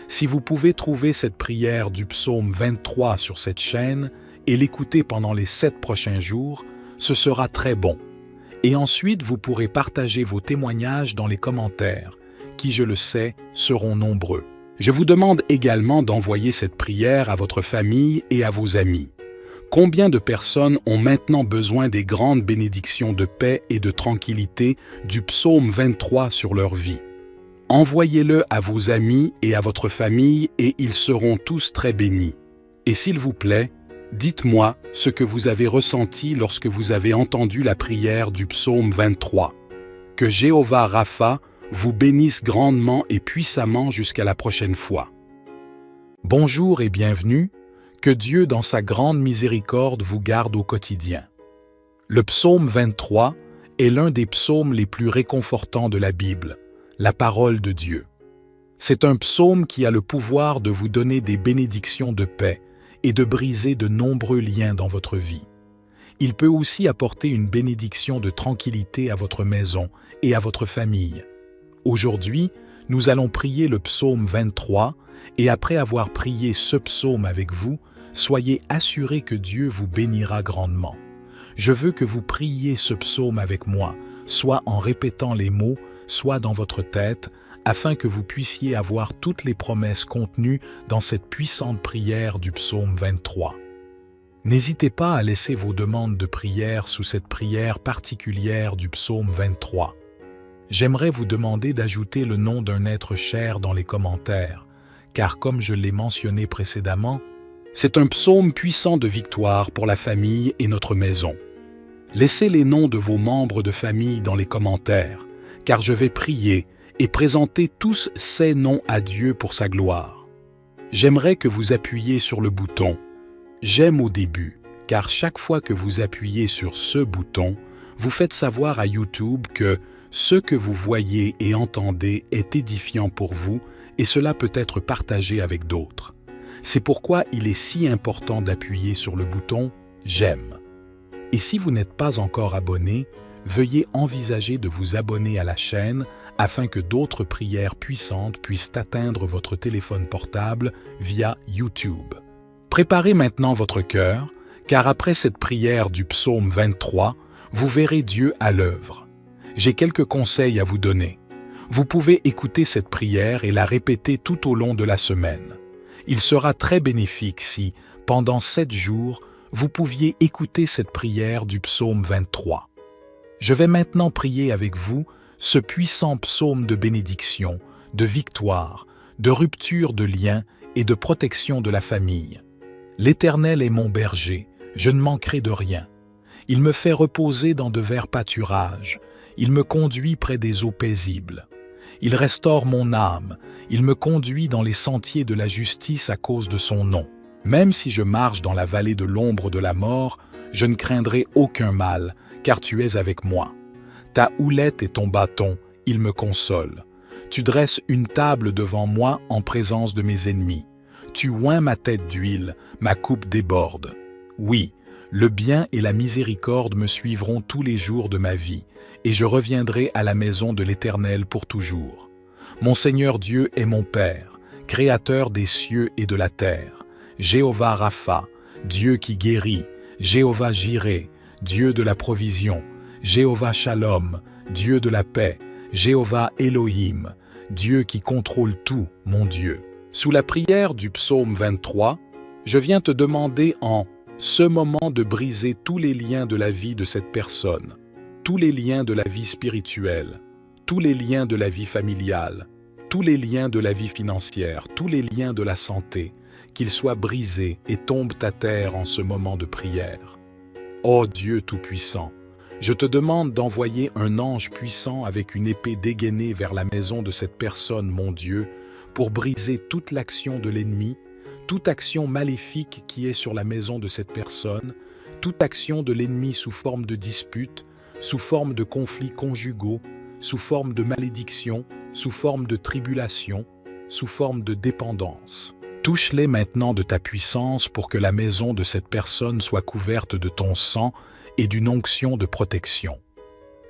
Si vous pouvez trouver cette prière du psaume 23 sur cette chaîne et l'écouter pendant les 7 prochains jours, ce sera très bon. Et ensuite, vous pourrez partager vos témoignages dans les commentaires, qui, je le sais, seront nombreux. Je vous demande également d'envoyer cette prière à votre famille et à vos amis. Combien de personnes ont maintenant besoin des grandes bénédictions de paix et de tranquillité du psaume 23 sur leur vie? Envoyez-le à vos amis et à votre famille et ils seront tous très bénis. Et s'il vous plaît, dites-moi ce que vous avez ressenti lorsque vous avez entendu la prière du psaume 23. Que Jéhovah Rapha vous bénisse grandement et puissamment jusqu'à la prochaine fois. Bonjour et bienvenue. Que Dieu, dans sa grande miséricorde, vous garde au quotidien. Le psaume 23 est l'un des psaumes les plus réconfortants de la Bible, la parole de Dieu. C'est un psaume qui a le pouvoir de vous donner des bénédictions de paix et de briser de nombreux liens dans votre vie. Il peut aussi apporter une bénédiction de tranquillité à votre maison et à votre famille. Aujourd'hui, nous allons prier le psaume 23 et après avoir prié ce psaume avec vous, soyez assurés que Dieu vous bénira grandement. Je veux que vous priez ce psaume avec moi, soit en répétant les mots, soit dans votre tête, afin que vous puissiez avoir toutes les promesses contenues dans cette puissante prière du psaume 23. N'hésitez pas à laisser vos demandes de prière sous cette prière particulière du psaume 23. J'aimerais vous demander d'ajouter le nom d'un être cher dans les commentaires, car comme je l'ai mentionné précédemment, c'est un psaume puissant de victoire pour la famille et notre maison. Laissez les noms de vos membres de famille dans les commentaires, car je vais prier et présenter tous ces noms à Dieu pour sa gloire. J'aimerais que vous appuyiez sur le bouton « J'aime » au début, car chaque fois que vous appuyez sur ce bouton, vous faites savoir à YouTube que ce que vous voyez et entendez est édifiant pour vous et cela peut être partagé avec d'autres. C'est pourquoi il est si important d'appuyer sur le bouton « J'aime ». Et si vous n'êtes pas encore abonné, veuillez envisager de vous abonner à la chaîne afin que d'autres prières puissantes puissent atteindre votre téléphone portable via YouTube. Préparez maintenant votre cœur, car après cette prière du psaume 23, vous verrez Dieu à l'œuvre. J'ai quelques conseils à vous donner. Vous pouvez écouter cette prière et la répéter tout au long de la semaine. Il sera très bénéfique si, pendant 7 jours, vous pouviez écouter cette prière du psaume 23. Je vais maintenant prier avec vous ce puissant psaume de bénédiction, de victoire, de rupture de liens et de protection de la famille. L'Éternel est mon berger, je ne manquerai de rien. Il me fait reposer dans de verts pâturages, il me conduit près des eaux paisibles. Il restaure mon âme, il me conduit dans les sentiers de la justice à cause de son nom. Même si je marche dans la vallée de l'ombre de la mort, je ne craindrai aucun mal, car tu es avec moi. Ta houlette et ton bâton, ils me consolent. Tu dresses une table devant moi en présence de mes ennemis. Tu oins ma tête d'huile, ma coupe déborde. Oui, le bien et la miséricorde me suivront tous les jours de ma vie, et je reviendrai à la maison de l'Éternel pour toujours. Mon Seigneur Dieu est mon Père, Créateur des cieux et de la terre. Jéhovah Rapha, Dieu qui guérit, Jéhovah Jireh, Dieu de la provision, Jéhovah Shalom, Dieu de la paix, Jéhovah Elohim, Dieu qui contrôle tout, mon Dieu. Sous la prière du psaume 23, je viens te demander en ce moment de briser tous les liens de la vie de cette personne, tous les liens de la vie spirituelle, tous les liens de la vie familiale, tous les liens de la vie financière, tous les liens de la santé, qu'ils soient brisés et tombent à terre en ce moment de prière. Ô Dieu Tout-Puissant, je te demande d'envoyer un ange puissant avec une épée dégainée vers la maison de cette personne, mon Dieu, pour briser toute l'action de l'ennemi, toute action maléfique qui est sur la maison de cette personne, toute action de l'ennemi sous forme de dispute, sous forme de conflits conjugaux, sous forme de malédiction, sous forme de tribulation, sous forme de dépendance. Touche-les maintenant de ta puissance pour que la maison de cette personne soit couverte de ton sang et d'une onction de protection.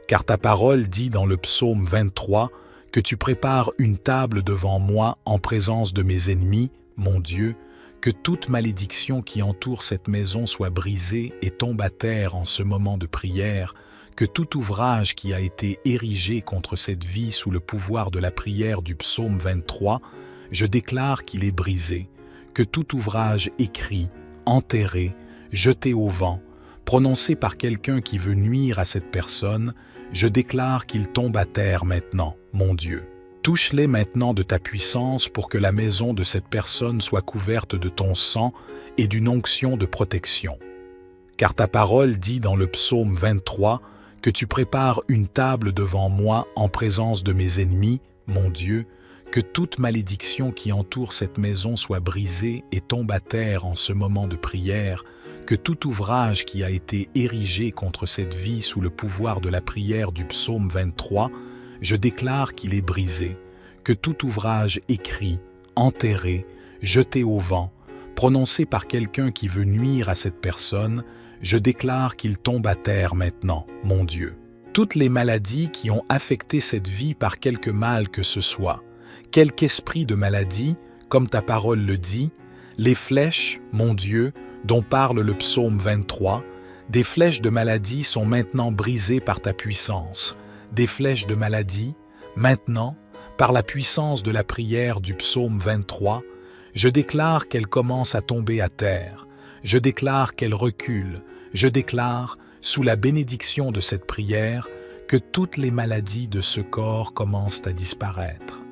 Car ta parole dit dans le psaume 23 que tu prépares une table devant moi en présence de mes ennemis, mon Dieu, que toute malédiction qui entoure cette maison soit brisée et tombe à terre en ce moment de prière, que tout ouvrage qui a été érigé contre cette vie sous le pouvoir de la prière du psaume 23, je déclare qu'il est brisé, que tout ouvrage écrit, enterré, jeté au vent, prononcé par quelqu'un qui veut nuire à cette personne, je déclare qu'il tombe à terre maintenant, mon Dieu. Touche-les maintenant de ta puissance pour que la maison de cette personne soit couverte de ton sang et d'une onction de protection. Car ta parole dit dans le psaume 23 que tu prépares une table devant moi en présence de mes ennemis, mon Dieu, que toute malédiction qui entoure cette maison soit brisée et tombe à terre en ce moment de prière, que tout ouvrage qui a été érigé contre cette vie sous le pouvoir de la prière du psaume 23, je déclare qu'il est brisé, que tout ouvrage écrit, enterré, jeté au vent, prononcé par quelqu'un qui veut nuire à cette personne, je déclare qu'il tombe à terre maintenant, mon Dieu. Toutes les maladies qui ont affecté cette vie par quelque mal que ce soit, quelque esprit de maladie, comme ta parole le dit, les flèches, mon Dieu, dont parle le psaume 23, des flèches de maladie sont maintenant brisées par ta puissance. Des flèches de maladie, maintenant, par la puissance de la prière du psaume 23, je déclare qu'elles commencent à tomber à terre. Je déclare qu'elles reculent. Je déclare, sous la bénédiction de cette prière, que toutes les maladies de ce corps commencent à disparaître.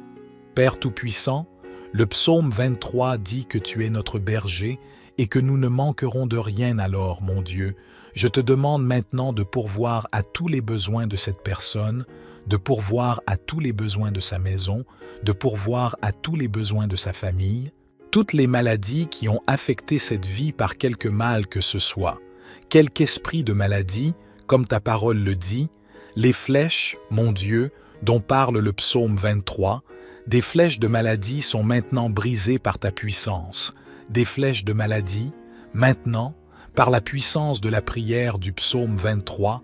Père Tout-Puissant, le psaume 23 dit que tu es notre berger et que nous ne manquerons de rien alors, mon Dieu. Je te demande maintenant de pourvoir à tous les besoins de cette personne, de pourvoir à tous les besoins de sa maison, de pourvoir à tous les besoins de sa famille, toutes les maladies qui ont affecté cette vie par quelque mal que ce soit, quelque esprit de maladie, comme ta parole le dit, les flèches, mon Dieu, dont parle le psaume 23, des flèches de maladie sont maintenant brisées par ta puissance. Des flèches de maladie, maintenant, par la puissance de la prière du psaume 23,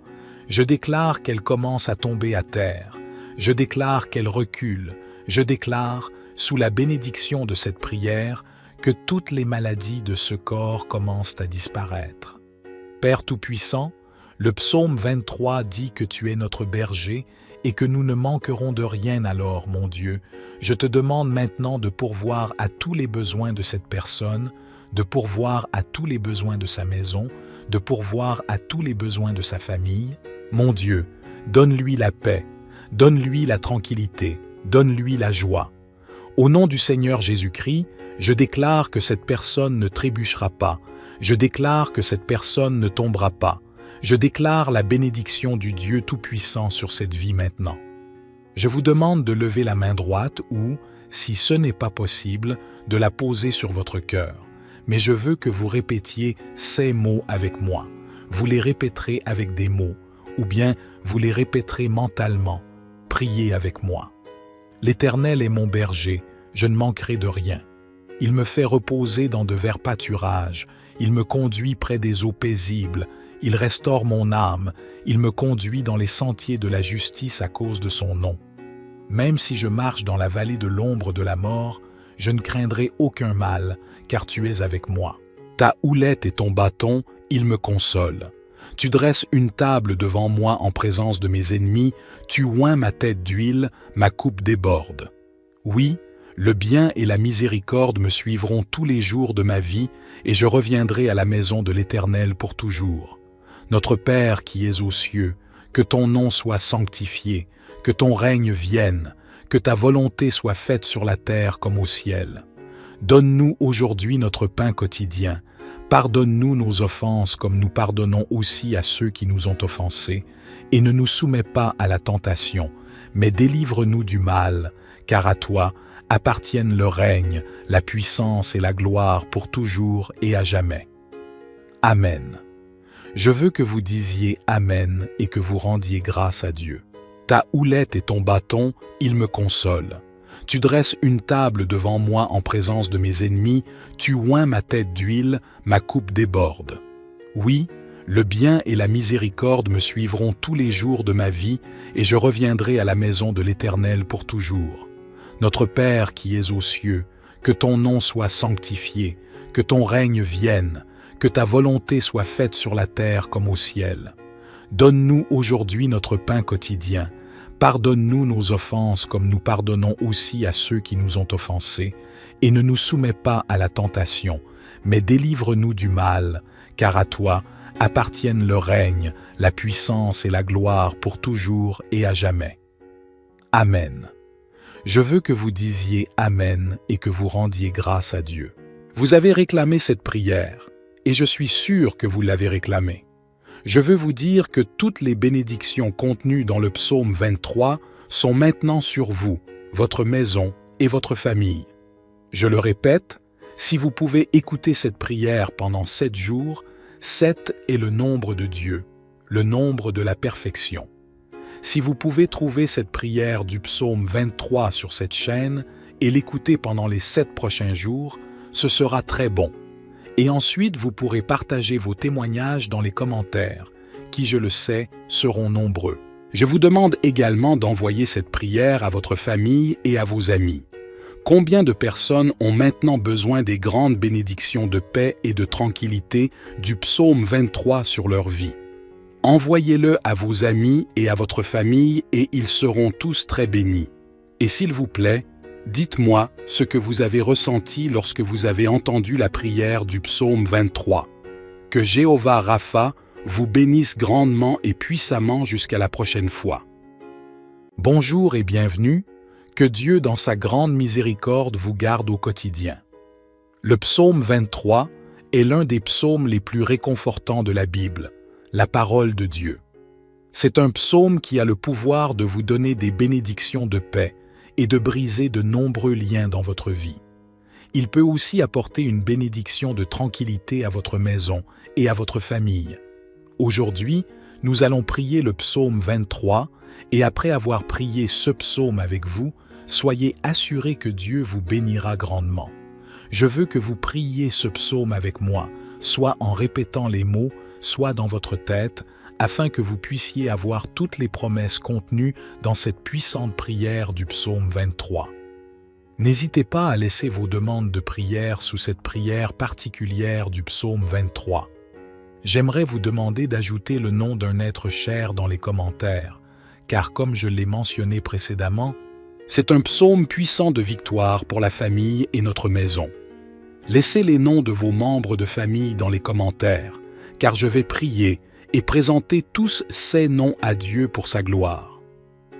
je déclare qu'elles commencent à tomber à terre. Je déclare qu'elles reculent. Je déclare, sous la bénédiction de cette prière, que toutes les maladies de ce corps commencent à disparaître. Père Tout-Puissant, le psaume 23 dit que tu es notre berger et que nous ne manquerons de rien alors, mon Dieu. Je te demande maintenant de pourvoir à tous les besoins de cette personne, de pourvoir à tous les besoins de sa maison, de pourvoir à tous les besoins de sa famille. Mon Dieu, donne-lui la paix, donne-lui la tranquillité, donne-lui la joie. Au nom du Seigneur Jésus-Christ, je déclare que cette personne ne trébuchera pas. Je déclare que cette personne ne tombera pas. Je déclare la bénédiction du Dieu Tout-Puissant sur cette vie maintenant. Je vous demande de lever la main droite ou, si ce n'est pas possible, de la poser sur votre cœur. Mais je veux que vous répétiez ces mots avec moi. Vous les répéterez avec des mots, ou bien vous les répéterez mentalement. Priez avec moi. L'Éternel est mon berger, je ne manquerai de rien. Il me fait reposer dans de verts pâturages, il me conduit près des eaux paisibles, il restaure mon âme, il me conduit dans les sentiers de la justice à cause de son nom. Même si je marche dans la vallée de l'ombre de la mort, je ne craindrai aucun mal, car tu es avec moi. Ta houlette et ton bâton, ils me consolent. Tu dresses une table devant moi en présence de mes ennemis, tu oins ma tête d'huile, ma coupe déborde. Oui, le bien et la miséricorde me suivront tous les jours de ma vie, et je reviendrai à la maison de l'Éternel pour toujours. Notre Père qui es aux cieux, que ton nom soit sanctifié, que ton règne vienne, que ta volonté soit faite sur la terre comme au ciel. Donne-nous aujourd'hui notre pain quotidien. Pardonne-nous nos offenses comme nous pardonnons aussi à ceux qui nous ont offensés, et ne nous soumets pas à la tentation, mais délivre-nous du mal, car à toi appartiennent le règne, la puissance et la gloire pour toujours et à jamais. Amen. Je veux que vous disiez Amen et que vous rendiez grâce à Dieu. Ta houlette et ton bâton, ils me consolent. Tu dresses une table devant moi en présence de mes ennemis, tu oins ma tête d'huile, ma coupe déborde. Oui, le bien et la miséricorde me suivront tous les jours de ma vie, et je reviendrai à la maison de l'Éternel pour toujours. Notre Père qui es aux cieux, que ton nom soit sanctifié, que ton règne vienne, que ta volonté soit faite sur la terre comme au ciel. Donne-nous aujourd'hui notre pain quotidien. Pardonne-nous nos offenses comme nous pardonnons aussi à ceux qui nous ont offensés, et ne nous soumets pas à la tentation, mais délivre-nous du mal, car à toi appartiennent le règne, la puissance et la gloire pour toujours et à jamais. Amen. Je veux que vous disiez Amen et que vous rendiez grâce à Dieu. Vous avez réclamé cette prière, et je suis sûr que vous l'avez réclamée. Je veux vous dire que toutes les bénédictions contenues dans le psaume 23 sont maintenant sur vous, votre maison et votre famille. Je le répète, si vous pouvez écouter cette prière pendant 7 jours, 7 est le nombre de Dieu, le nombre de la perfection. Si vous pouvez trouver cette prière du psaume 23 sur cette chaîne et l'écouter pendant les 7 prochains jours, ce sera très bon. Et ensuite, vous pourrez partager vos témoignages dans les commentaires, qui, je le sais, seront nombreux. Je vous demande également d'envoyer cette prière à votre famille et à vos amis. Combien de personnes ont maintenant besoin des grandes bénédictions de paix et de tranquillité du psaume 23 sur leur vie? Envoyez-le à vos amis et à votre famille et ils seront tous très bénis. Et s'il vous plaît, dites-moi ce que vous avez ressenti lorsque vous avez entendu la prière du psaume 23. Que Jéhovah Rapha vous bénisse grandement et puissamment jusqu'à la prochaine fois. Bonjour et bienvenue, que Dieu dans sa grande miséricorde vous garde au quotidien. Le psaume 23 est l'un des psaumes les plus réconfortants de la Bible, la parole de Dieu. C'est un psaume qui a le pouvoir de vous donner des bénédictions de paix et de briser de nombreux liens dans votre vie. Il peut aussi apporter une bénédiction de tranquillité à votre maison et à votre famille. Aujourd'hui, nous allons prier le psaume 23 et après avoir prié ce psaume avec vous, soyez assurés que Dieu vous bénira grandement. Je veux que vous priez ce psaume avec moi, soit en répétant les mots, soit dans votre tête, afin que vous puissiez avoir toutes les promesses contenues dans cette puissante prière du psaume 23. N'hésitez pas à laisser vos demandes de prière sous cette prière particulière du psaume 23. J'aimerais vous demander d'ajouter le nom d'un être cher dans les commentaires, car comme je l'ai mentionné précédemment, c'est un psaume puissant de victoire pour la famille et notre maison. Laissez les noms de vos membres de famille dans les commentaires, car je vais prier et présenter tous ces noms à Dieu pour sa gloire.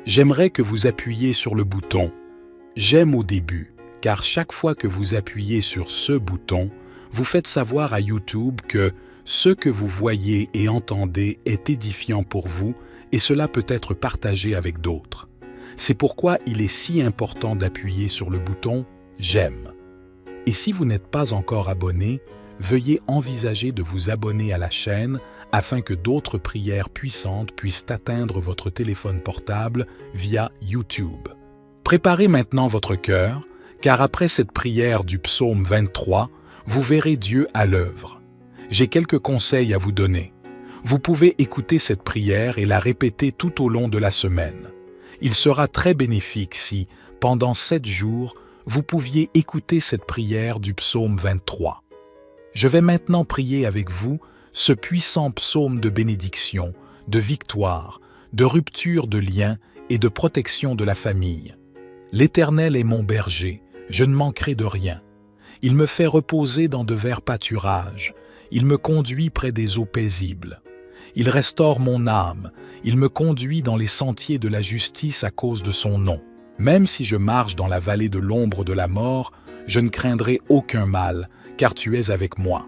J'aimerais que vous appuyiez sur le bouton « J'aime » au début, car chaque fois que vous appuyez sur ce bouton, vous faites savoir à YouTube que ce que vous voyez et entendez est édifiant pour vous et cela peut être partagé avec d'autres. C'est pourquoi il est si important d'appuyer sur le bouton « J'aime ». Et si vous n'êtes pas encore abonné, veuillez envisager de vous abonner à la chaîne afin que d'autres prières puissantes puissent atteindre votre téléphone portable via YouTube. Préparez maintenant votre cœur, car après cette prière du psaume 23, vous verrez Dieu à l'œuvre. J'ai quelques conseils à vous donner. Vous pouvez écouter cette prière et la répéter tout au long de la semaine. Il sera très bénéfique si, pendant 7 jours, vous pouviez écouter cette prière du psaume 23. Je vais maintenant prier avec vous ce puissant psaume de bénédiction, de victoire, de rupture de liens et de protection de la famille. L'Éternel est mon berger, je ne manquerai de rien. Il me fait reposer dans de verts pâturages, il me conduit près des eaux paisibles. Il restaure mon âme, il me conduit dans les sentiers de la justice à cause de son nom. Même si je marche dans la vallée de l'ombre de la mort, je ne craindrai aucun mal, car tu es avec moi.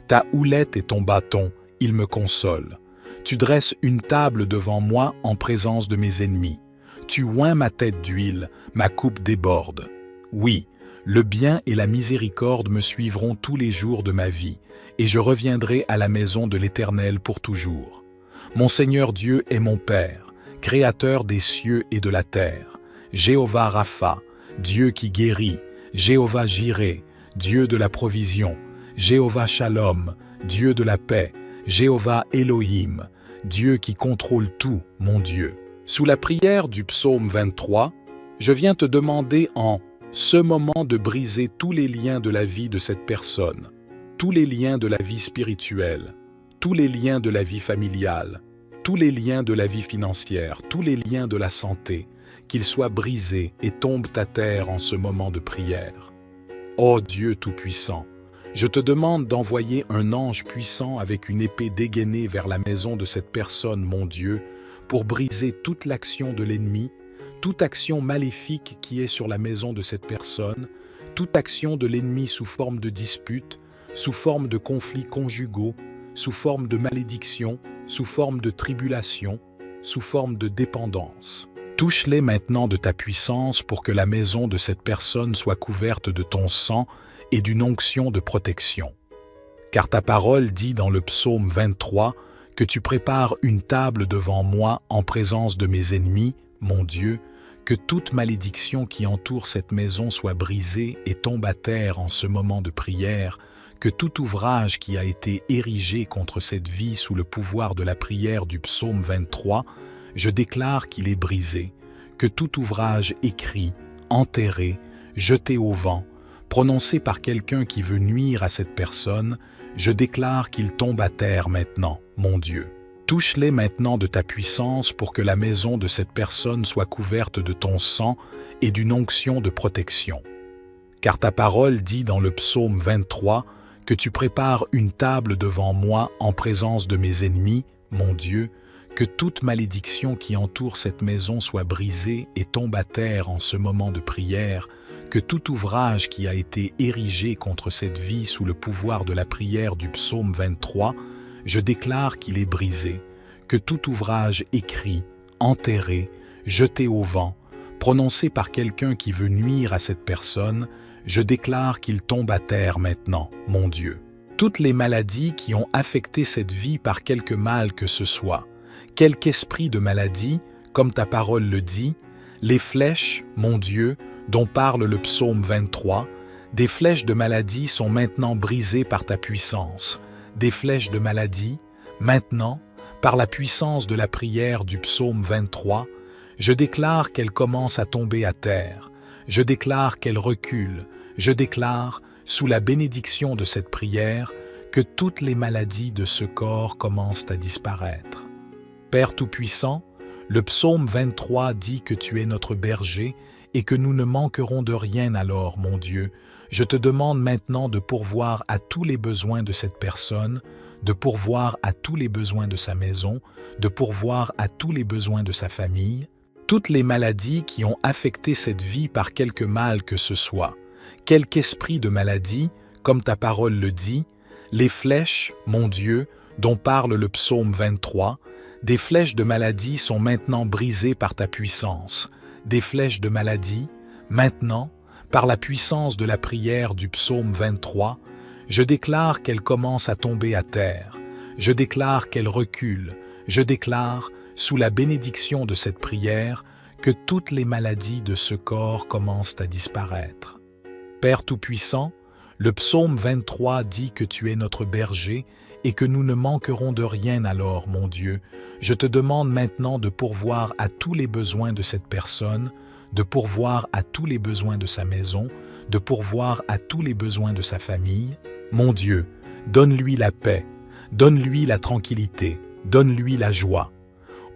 Ta houlette et ton bâton, ils me consolent. Tu dresses une table devant moi en présence de mes ennemis. Tu oins ma tête d'huile, ma coupe déborde. Oui, le bien et la miséricorde me suivront tous les jours de ma vie, et je reviendrai à la maison de l'Éternel pour toujours. Mon Seigneur Dieu est mon Père, Créateur des cieux et de la terre. Jéhovah Rapha, Dieu qui guérit, Jéhovah Jireh, Dieu de la provision, Jéhovah Shalom, Dieu de la paix, Jéhovah Elohim, Dieu qui contrôle tout, mon Dieu. Sous la prière du psaume 23, je viens te demander en ce moment de briser tous les liens de la vie de cette personne, tous les liens de la vie spirituelle, tous les liens de la vie familiale, tous les liens de la vie financière, tous les liens de la santé, qu'ils soient brisés et tombent à terre en ce moment de prière. Ô Dieu Tout-Puissant, je te demande d'envoyer un ange puissant avec une épée dégainée vers la maison de cette personne, mon Dieu, pour briser toute l'action de l'ennemi, toute action maléfique qui est sur la maison de cette personne, toute action de l'ennemi sous forme de dispute, sous forme de conflits conjugaux, sous forme de malédiction, sous forme de tribulation, sous forme de dépendance. Touche-les maintenant de ta puissance pour que la maison de cette personne soit couverte de ton sang et d'une onction de protection. Car ta parole dit dans le psaume 23 que tu prépares une table devant moi en présence de mes ennemis, mon Dieu, que toute malédiction qui entoure cette maison soit brisée et tombe à terre en ce moment de prière, que tout ouvrage qui a été érigé contre cette vie sous le pouvoir de la prière du psaume 23, je déclare qu'il est brisé, que tout ouvrage écrit, enterré, jeté au vent, prononcé par quelqu'un qui veut nuire à cette personne, je déclare qu'il tombe à terre maintenant, mon Dieu. Touche-les maintenant de ta puissance pour que la maison de cette personne soit couverte de ton sang et d'une onction de protection. Car ta parole dit dans le psaume 23 que tu prépares une table devant moi en présence de mes ennemis, mon Dieu, que toute malédiction qui entoure cette maison soit brisée et tombe à terre en ce moment de prière, que tout ouvrage qui a été érigé contre cette vie sous le pouvoir de la prière du psaume 23, je déclare qu'il est brisé, que tout ouvrage écrit, enterré, jeté au vent, prononcé par quelqu'un qui veut nuire à cette personne, je déclare qu'il tombe à terre maintenant, mon Dieu. Toutes les maladies qui ont affecté cette vie par quelque mal que ce soit, quelque esprit de maladie, comme ta parole le dit, les flèches, mon Dieu, dont parle le psaume 23, des flèches de maladie sont maintenant brisées par ta puissance. Des flèches de maladie, maintenant, par la puissance de la prière du psaume 23, je déclare qu'elles commencent à tomber à terre. Je déclare qu'elles reculent. Je déclare, sous la bénédiction de cette prière, que toutes les maladies de ce corps commencent à disparaître. Père Tout-Puissant, le psaume 23 dit que tu es notre berger et que nous ne manquerons de rien alors, mon Dieu. Je te demande maintenant de pourvoir à tous les besoins de cette personne, de pourvoir à tous les besoins de sa maison, de pourvoir à tous les besoins de sa famille, toutes les maladies qui ont affecté cette vie par quelque mal que ce soit, quelque esprit de maladie, comme ta parole le dit, les flèches, mon Dieu, dont parle le psaume 23, des flèches de maladie sont maintenant brisées par ta puissance. Des flèches de maladie, maintenant, par la puissance de la prière du psaume 23, je déclare qu'elles commencent à tomber à terre. Je déclare qu'elles reculent. Je déclare, sous la bénédiction de cette prière, que toutes les maladies de ce corps commencent à disparaître. Père Tout-Puissant, le psaume 23 dit que tu es notre berger et que nous ne manquerons de rien alors, mon Dieu. Je te demande maintenant de pourvoir à tous les besoins de cette personne, de pourvoir à tous les besoins de sa maison, de pourvoir à tous les besoins de sa famille. Mon Dieu, donne-lui la paix, Donne-lui la tranquillité, donne-lui la joie.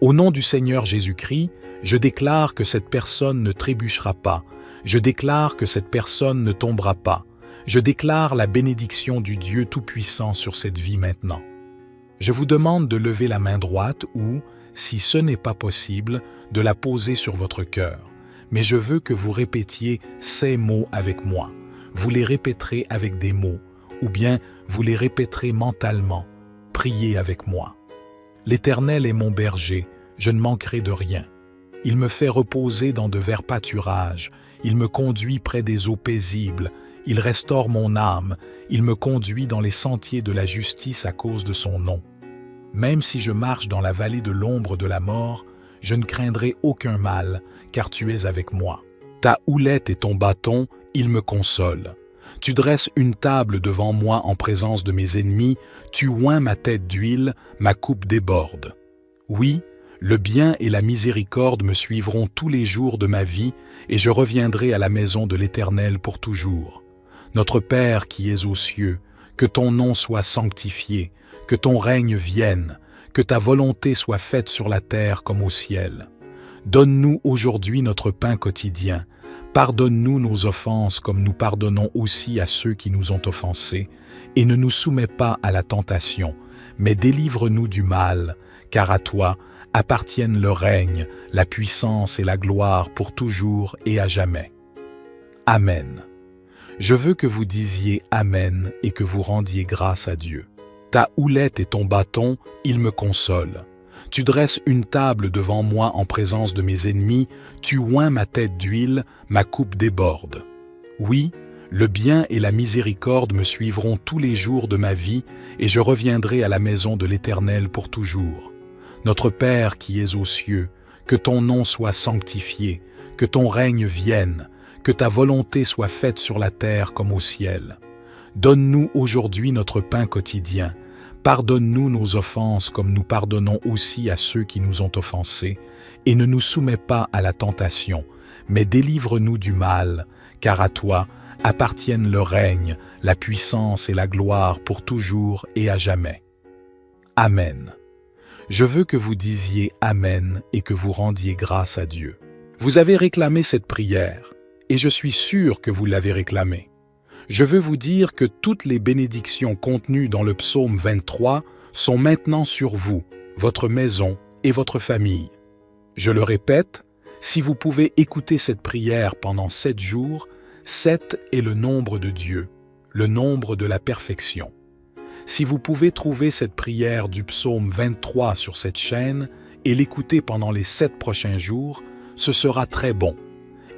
Au nom du Seigneur Jésus-Christ, je déclare que cette personne ne trébuchera pas. Je déclare que cette personne ne tombera pas. Je déclare la bénédiction du Dieu Tout-Puissant sur cette vie maintenant. Je vous demande de lever la main droite ou, si ce n'est pas possible, de la poser sur votre cœur. Mais je veux que vous répétiez ces mots avec moi. Vous les répéterez avec des mots, ou bien vous les répéterez mentalement. Priez avec moi. L'Éternel est mon berger, je ne manquerai de rien. Il me fait reposer dans de verts pâturages, il me conduit près des eaux paisibles, il restaure mon âme, il me conduit dans les sentiers de la justice à cause de son nom. Même si je marche dans la vallée de l'ombre de la mort, je ne craindrai aucun mal, car tu es avec moi. Ta houlette et ton bâton, ils me consolent. Tu dresses une table devant moi en présence de mes ennemis, tu oins ma tête d'huile, ma coupe déborde. Oui, le bien et la miséricorde me suivront tous les jours de ma vie, et je reviendrai à la maison de l'Éternel pour toujours. Notre Père qui es aux cieux, que ton nom soit sanctifié, que ton règne vienne, que ta volonté soit faite sur la terre comme au ciel. Donne-nous aujourd'hui notre pain quotidien. Pardonne-nous nos offenses comme nous pardonnons aussi à ceux qui nous ont offensés, et ne nous soumets pas à la tentation, mais délivre-nous du mal, car à toi appartiennent le règne, la puissance et la gloire pour toujours et à jamais. Amen. Je veux que vous disiez Amen et que vous rendiez grâce à Dieu. Ta houlette et ton bâton, ils me consolent. Tu dresses une table devant moi en présence de mes ennemis, tu oins ma tête d'huile, ma coupe déborde. Oui, le bien et la miséricorde me suivront tous les jours de ma vie, et je reviendrai à la maison de l'Éternel pour toujours. Notre Père qui es aux cieux, que ton nom soit sanctifié, que ton règne vienne, que ta volonté soit faite sur la terre comme au ciel. Donne-nous aujourd'hui notre pain quotidien. Pardonne-nous nos offenses comme nous pardonnons aussi à ceux qui nous ont offensés, et ne nous soumets pas à la tentation, mais délivre-nous du mal, car à toi appartiennent le règne, la puissance et la gloire pour toujours et à jamais. Amen. Je veux que vous disiez Amen et que vous rendiez grâce à Dieu. Vous avez réclamé cette prière, et je suis sûr que vous l'avez réclamée. Je veux vous dire que toutes les bénédictions contenues dans le psaume 23 sont maintenant sur vous, votre maison et votre famille. Je le répète, si vous pouvez écouter cette prière pendant 7 jours, 7 est le nombre de Dieu, le nombre de la perfection. Si vous pouvez trouver cette prière du psaume 23 sur cette chaîne et l'écouter pendant les 7 prochains jours, ce sera très bon.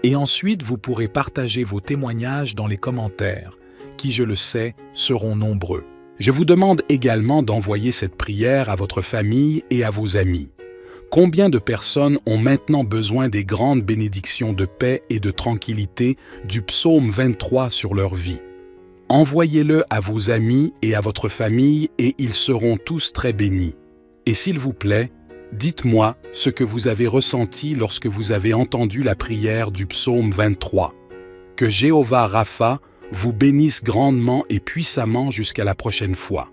Et ensuite, vous pourrez partager vos témoignages dans les commentaires, qui, je le sais, seront nombreux. Je vous demande également d'envoyer cette prière à votre famille et à vos amis. Combien de personnes ont maintenant besoin des grandes bénédictions de paix et de tranquillité du psaume 23 sur leur vie? Envoyez-le à vos amis et à votre famille et ils seront tous très bénis. Et s'il vous plaît, dites-moi ce que vous avez ressenti lorsque vous avez entendu la prière du psaume 23. Que Jéhovah Rapha vous bénisse grandement et puissamment jusqu'à la prochaine fois.